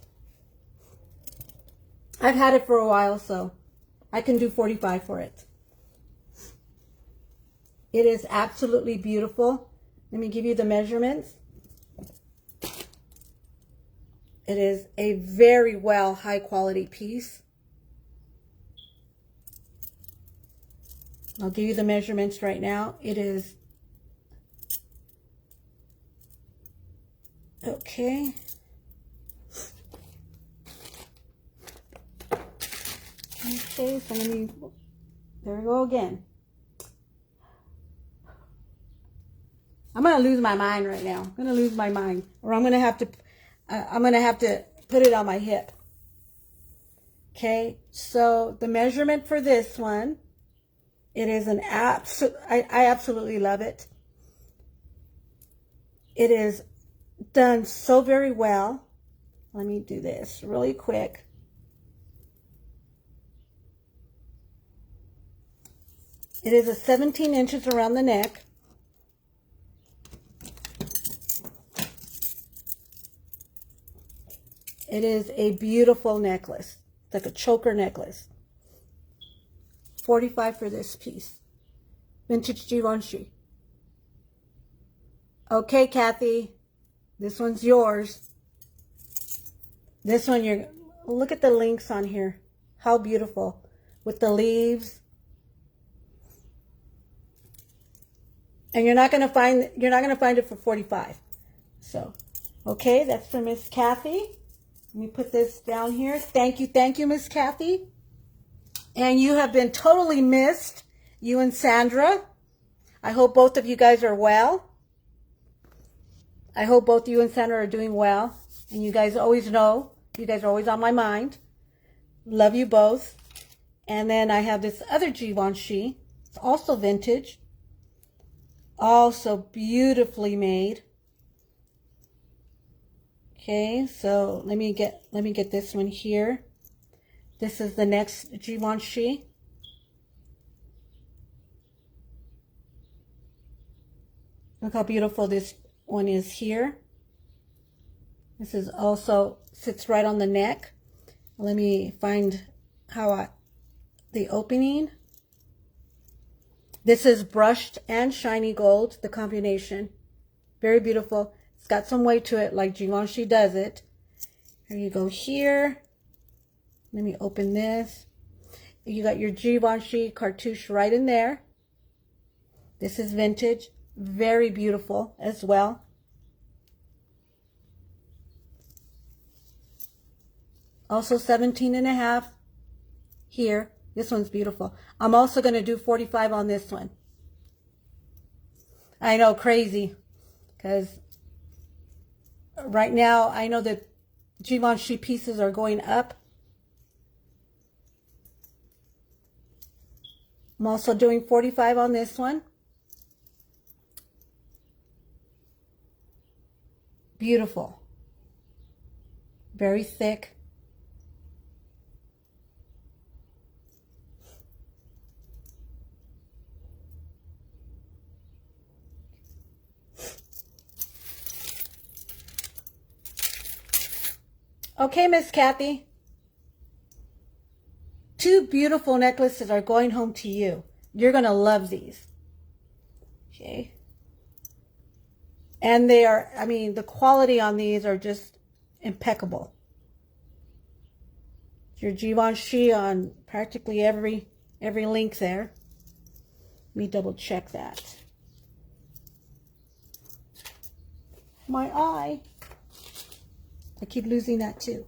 I've had it for a while, so I can do 45 for it. It is absolutely beautiful. Let me give you the measurements. It is a very well, high quality piece. I'll give you the measurements right now. It is... Okay. Okay, so let me, there we go again. I'm going to lose my mind right now. I'm going to lose my mind, or I'm going to have to put it on my hip. Okay, so the measurement for this one, it is an absolute, I absolutely love it. It is done so very well. Let me do this really quick. It is a 17 inches around the neck. It is a beautiful necklace. It's like a choker necklace. $45 for this piece. Vintage Givenchy. Okay, Kathy. This one's yours. This one, look at the links on here. How beautiful. With the leaves. And you're not gonna find it for $45. So, okay, that's for Miss Kathy. Let me put this down here. Thank you, Miss Kathy. And you have been totally missed, you and Sandra. I hope both of you guys are well. I hope both you and Sandra are doing well. And you guys always know, you guys are always on my mind. Love you both. And then I have this other Givenchy. It's also vintage. Also beautifully made. Okay, so let me get this one here. This is the next Givenchy. Look how beautiful this one is here. This is also sits right on the neck. Let me find the opening. This is brushed and shiny gold, the combination. Very beautiful. It's got some weight to it like Givenchy does it. Here you go here. Let me open this. You got your Givenchy cartouche right in there. This is vintage. Very beautiful as well. Also 17.5 here. This one's beautiful. I'm also going to do 45 on this one. I know, crazy. Because right now, I know that Givenchy pieces are going up. I'm also doing 45 on this one. Beautiful. Very thick. Okay, Miss Kathy. 2 beautiful necklaces are going home to you. You're going to love these. Okay. And they are, I mean, the quality on these are just impeccable. Your Givenchy on practically every link there. Let me double check that. My eye. I keep losing that too.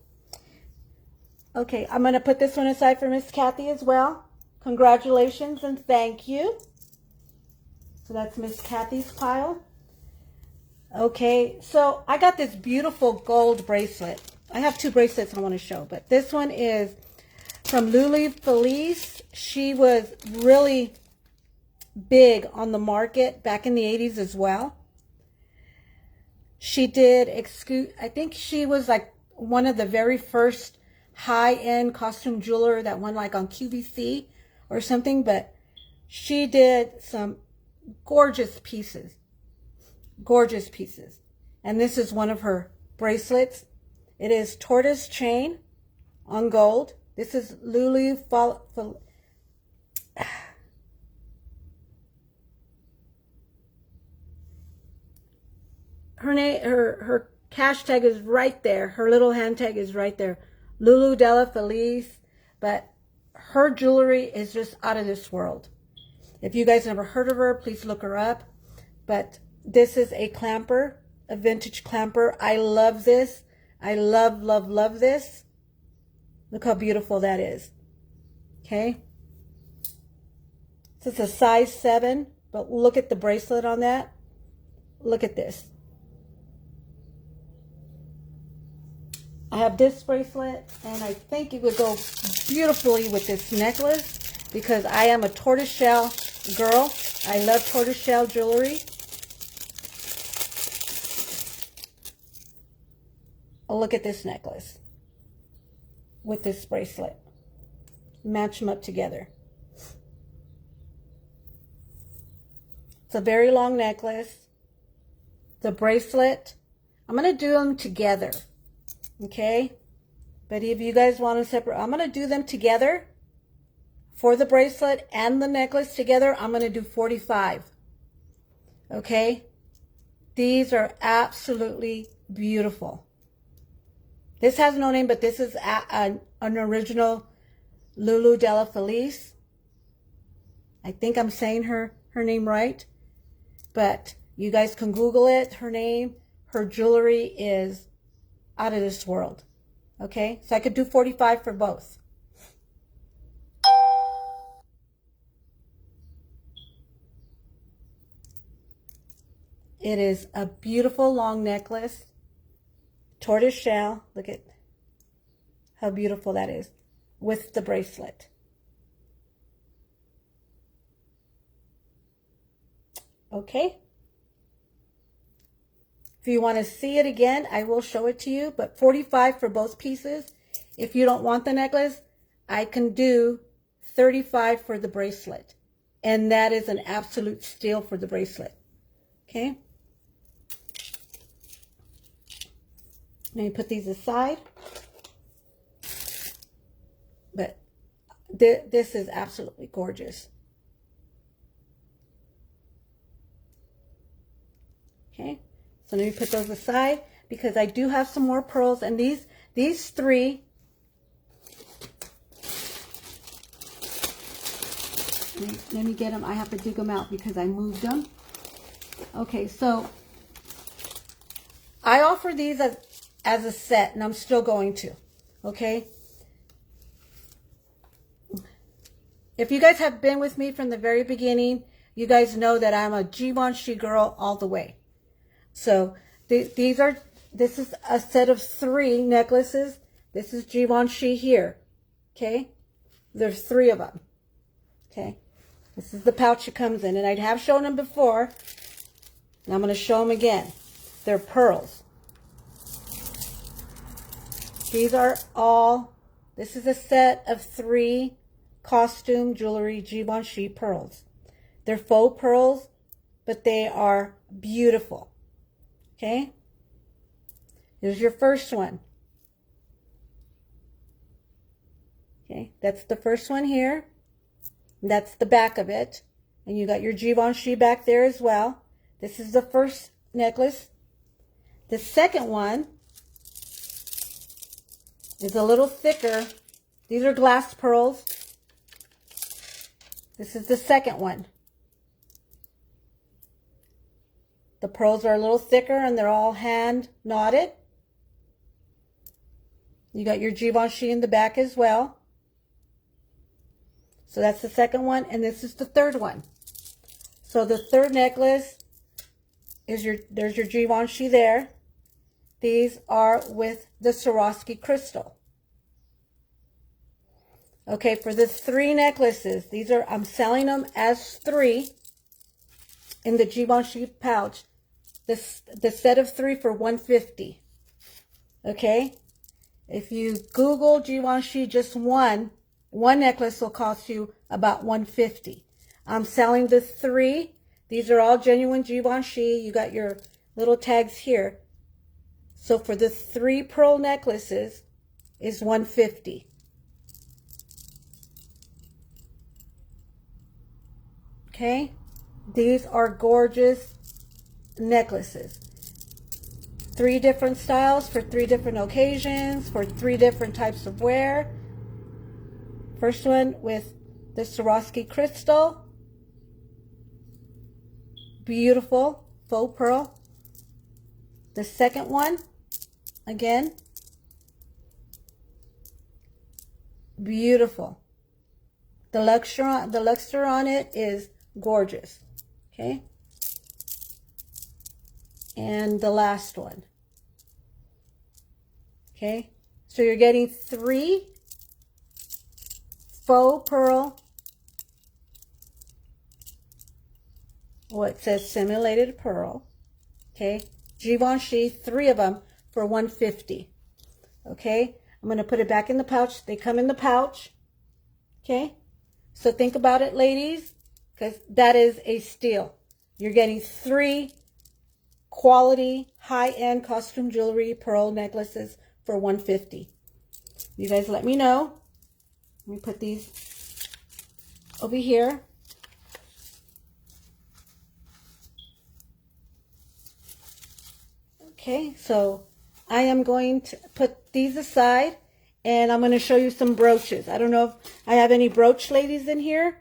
Okay, I'm going to put this one aside for Miss Kathy as well. Congratulations and thank you. So that's Miss Kathy's pile. Okay, so I got this beautiful gold bracelet. I have 2 bracelets I want to show, but this one is from Lulu Felice. She was really big on the market back in the 80s as well. She did, I think she was like one of the very first high-end costume jeweler that won like on QVC or something, but she did some gorgeous pieces. Gorgeous pieces. And this is one of her bracelets. It is tortoise chain on gold. This is Lulu her cash tag is right there. Her little hand tag is right there. Lulu Della Felice. But her jewelry is just out of this world. If you guys never heard of her, please look her up. But this is a clamper, a vintage clamper. I love this. I love, love, love this. Look how beautiful that is. Okay. So it's a size 7, but look at the bracelet on that. Look at this. I have this bracelet, and I think it would go beautifully with this necklace because I am a tortoiseshell girl. I love tortoiseshell jewelry. Oh, look at this necklace with this bracelet. Match them up together. It's a very long necklace. The bracelet, I'm going to do them together. Okay? But if you guys want to separate, I'm going to do them together. For the bracelet and the necklace together, I'm going to do 45. Okay? These are absolutely beautiful. This has no name, but this is an original Lulu Della Felice. I think I'm saying her name right. But you guys can Google it, her name. Her jewelry is out of this world. Okay? So I could do 45 for both. It is a beautiful long necklace. Tortoise shell. Look at how beautiful that is. With the bracelet. Okay? If you want to see it again, I will show it to you. But 45 for both pieces. If you don't want the necklace, I can do 35 for the bracelet. And that is an absolute steal for the bracelet. Okay? Let me put these aside. But this is absolutely gorgeous. Okay? So let me put those aside because I do have some more pearls. And these three, let me get them. I have to dig them out because I moved them. Okay, so I offer these as a set, and I'm still going to. Okay? If you guys have been with me from the very beginning, you guys know that I'm a Givenchy girl all the way. So this is a set of 3 necklaces. This is Givenchy here. Okay? There's 3 of them. Okay? This is the pouch it comes in. And I have shown them before. And I'm going to show them again. They're pearls. These are all, this is a set of 3 costume jewelry Givenchy pearls. They're faux pearls, but they are beautiful. Okay? Here's your first one. Okay, that's the first one here. That's the back of it. And you got your Givenchy back there as well. This is the first necklace. The second one is a little thicker. These are glass pearls. This is the second one. The pearls are a little thicker and they're all hand knotted. You got your Givenchy in the back as well. So that's the second one, and this is the third one. So the third necklace is there's your Givenchy there. These are with the Swarovski crystal. Okay, for the 3 necklaces, I'm selling them as 3 in the Givenchy pouch. The set of 3 for $150. Okay? If you Google Givenchy, just one necklace will cost you about $150. I'm selling the 3. These are all genuine Givenchy. You got your little tags here. So for the 3 pearl necklaces is $150. Okay? These are gorgeous necklaces. 3 different styles for 3 different occasions, for 3 different types of wear. First one with the Swarovski crystal. Beautiful faux pearl. The second one, again, beautiful. The luster on it is gorgeous. Okay? And the last one. Okay? So you're getting 3 faux pearl. Well, it says simulated pearl. Okay? Givenchy, 3 of them for $150. Okay? I'm going to put it back in the pouch. They come in the pouch. Okay? So think about it, ladies, because that is a steal. You're getting 3 quality, high-end costume jewelry pearl necklaces for $150. You guys let me know. Let me put these over here. Okay, so I am going to put these aside, and I'm going to show you some brooches. I don't know if I have any brooch ladies in here,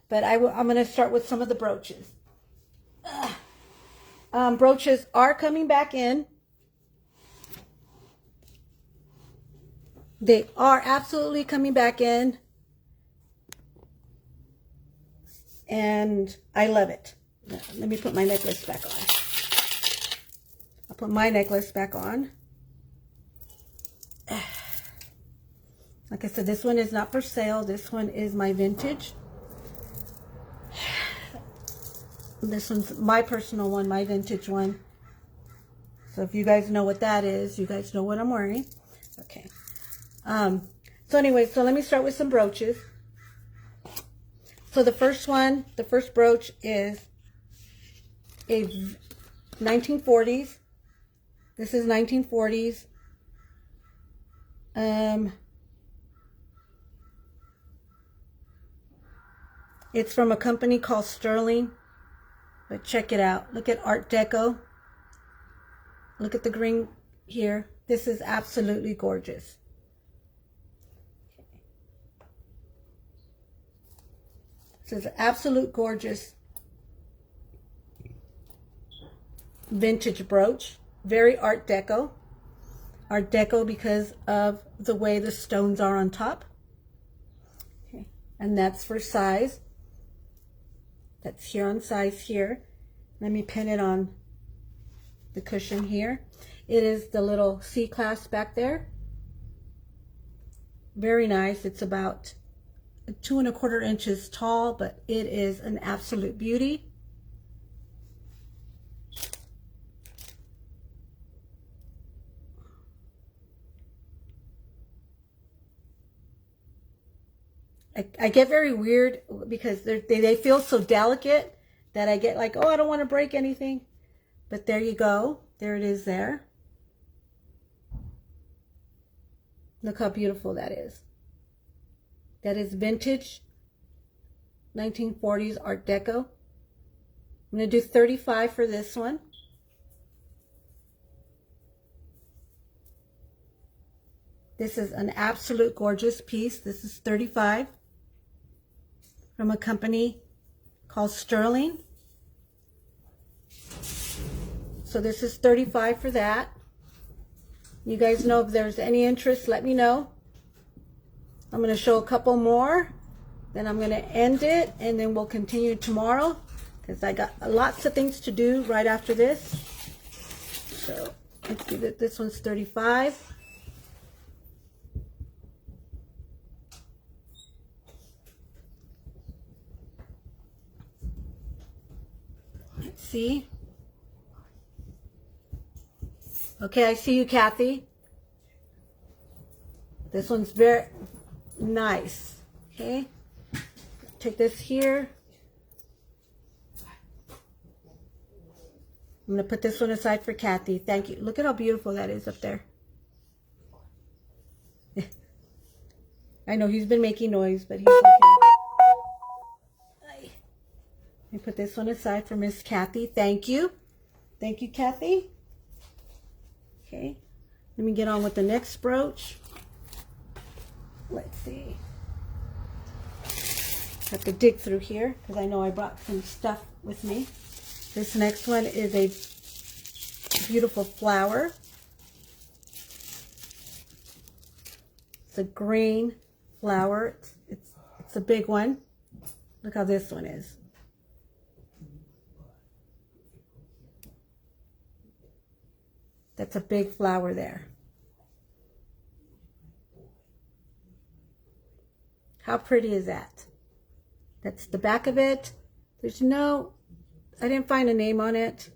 but I'm going to start with some of the brooches. Brooches are coming back in. They are absolutely coming back in, and I love it. Let me put my necklace back on. I'll put my necklace back on. Like I said, this one is not for sale. This one is my vintage. This one's my personal one, my vintage one. So if you guys know what that is, you guys know what I'm wearing. Okay. So anyway, so let me start with some brooches. So the first one, the first brooch is a 1940s. This is 1940s. It's from a company called Sterling, but check it out. Look at Art Deco. Look at the green here. This is absolutely gorgeous. This is absolute gorgeous vintage brooch. Very Art Deco. Art Deco because of the way the stones are on top. Okay. And that's for size. That's here on size here. Let me pin it on the cushion here. It is the little C-class back there. Very nice. It's about 2 1/4 inches tall, but it is an absolute beauty. I get very weird because they feel so delicate that I get like, oh, I don't want to break anything. But there you go. There it is there. Look how beautiful that is. That is vintage 1940s Art Deco. I'm going to do 35 for this one. This is an absolute gorgeous piece. This is 35 from a company called Sterling. So this is 35 for that. You guys know if there's any interest, let me know. I'm going to show a couple more, then I'm going to end it, and then we'll continue tomorrow because I got lots of things to do right after this. So let's see that this one's 35. Let's see. Okay, I see you, Kathy. This one's very nice. Okay, take this here. I'm going to put this one aside for Kathy. Thank you. Look at how beautiful that is up there. I know he's been making noise, but he's okay. Let me put this one aside for Miss Kathy. Thank you. Thank you, Kathy. Okay, let me get on with the next brooch. Let's see. Have to dig through here because I know I brought some stuff with me. This next one is a beautiful flower. It's a green flower. It's a big one. Look how this one is. That's a big flower there. How pretty is that? That's the back of it. There's no, I didn't find a name on it.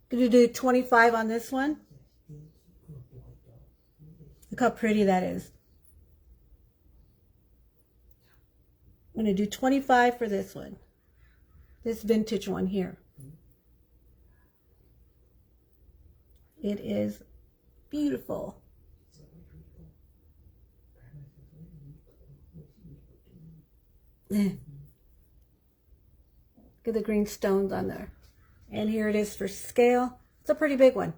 Gonna do 25 on this one. Look how pretty that is. I'm gonna do 25 for this one. This vintage one here. It is beautiful. Look at the green stones on there. And here it is for scale. It's a pretty big one.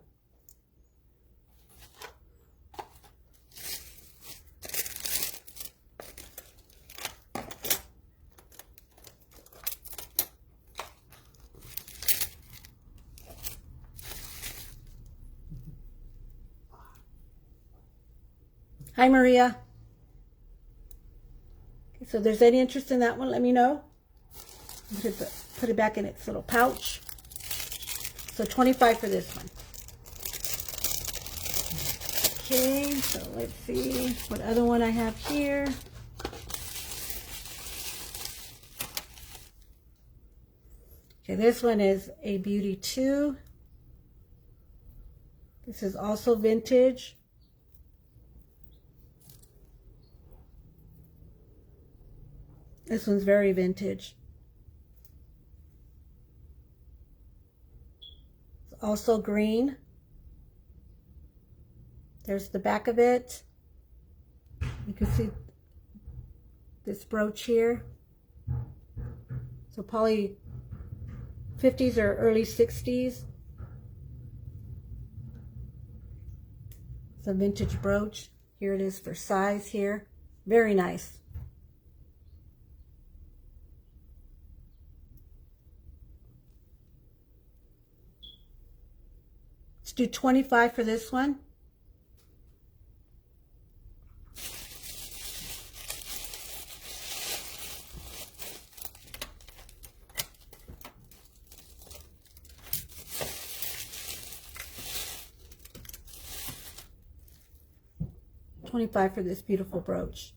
Hi, Maria. Okay, so if there's any interest in that one, let me know. Put it back in its little pouch. So $25 for this one. Okay, so let's see what other one I have here. Okay, this one is a Beauty 2. This is also vintage. This one's very vintage. It's also green. There's the back of it. You can see this brooch here. So probably 50s or early 60s. It's a vintage brooch. Here it is for size here. Very nice. Let's do $25 for this one. $25 for this beautiful brooch.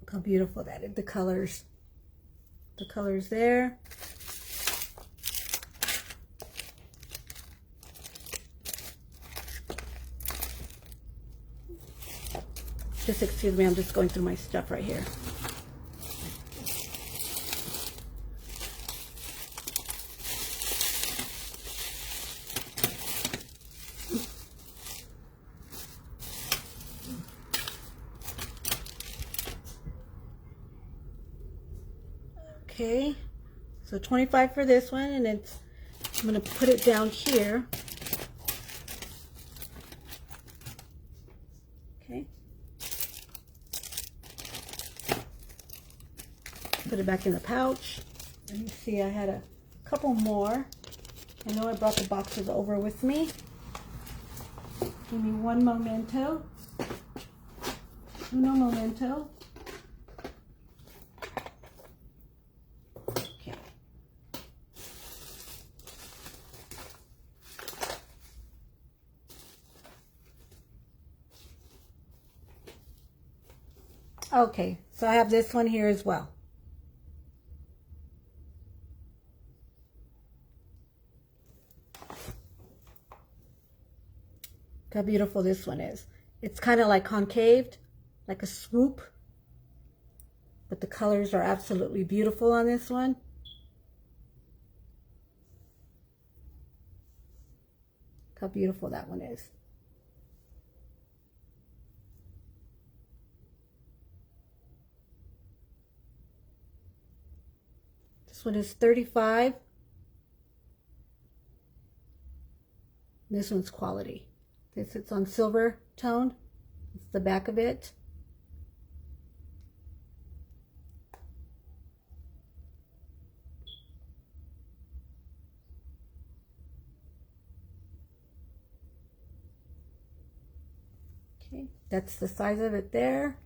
Look how beautiful that is. The colors there. Just excuse me, I'm just going through my stuff right here. Okay, so $25 for this one, and it's, I'm going to put it down here. Okay. Put it back in the pouch. Let me see, I had a couple more. I know I brought the boxes over with me. Give me one momento. Uno momento. Okay. Okay, so I have this one here as well. Look how beautiful this one is. It's kind of like concaved, like a swoop. But the colors are absolutely beautiful on this one. Look how beautiful that one is. This one is $35. This one's quality. This it's on silver tone. It's the back of it. Okay, that's the size of it there.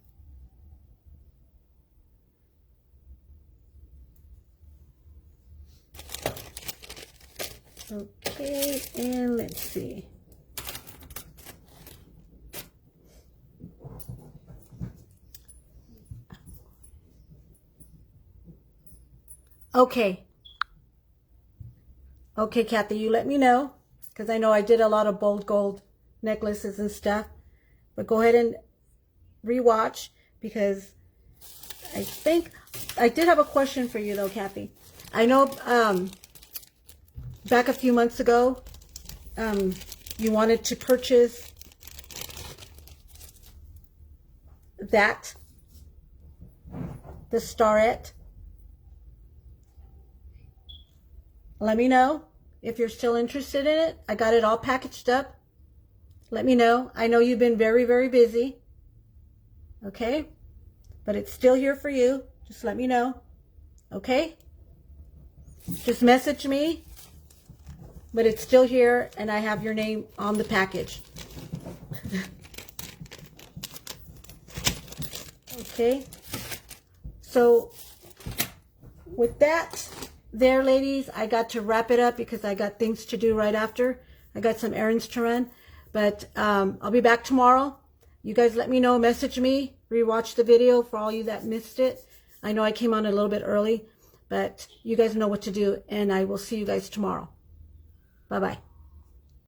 Okay, and let's see. Okay. Okay, Kathy, you let me know, because I know I did a lot of bold gold necklaces and stuff. But go ahead and rewatch, because I think I did have a question for you though, Kathy. I know back a few months ago, you wanted to purchase that, the starette. Let me know if you're still interested in it. I got it all packaged up. Let me know. I know you've been very, very busy. Okay? But it's still here for you. Just let me know. Okay? Just message me. But it's still here, and I have your name on the package. Okay? So, with that, there, ladies, I got to wrap it up because I got things to do right after. I got some errands to run. But I'll be back tomorrow. You guys let me know. Message me. Rewatch the video for all you that missed it. I know I came on a little bit early, but you guys know what to do. And I will see you guys tomorrow. Bye-bye.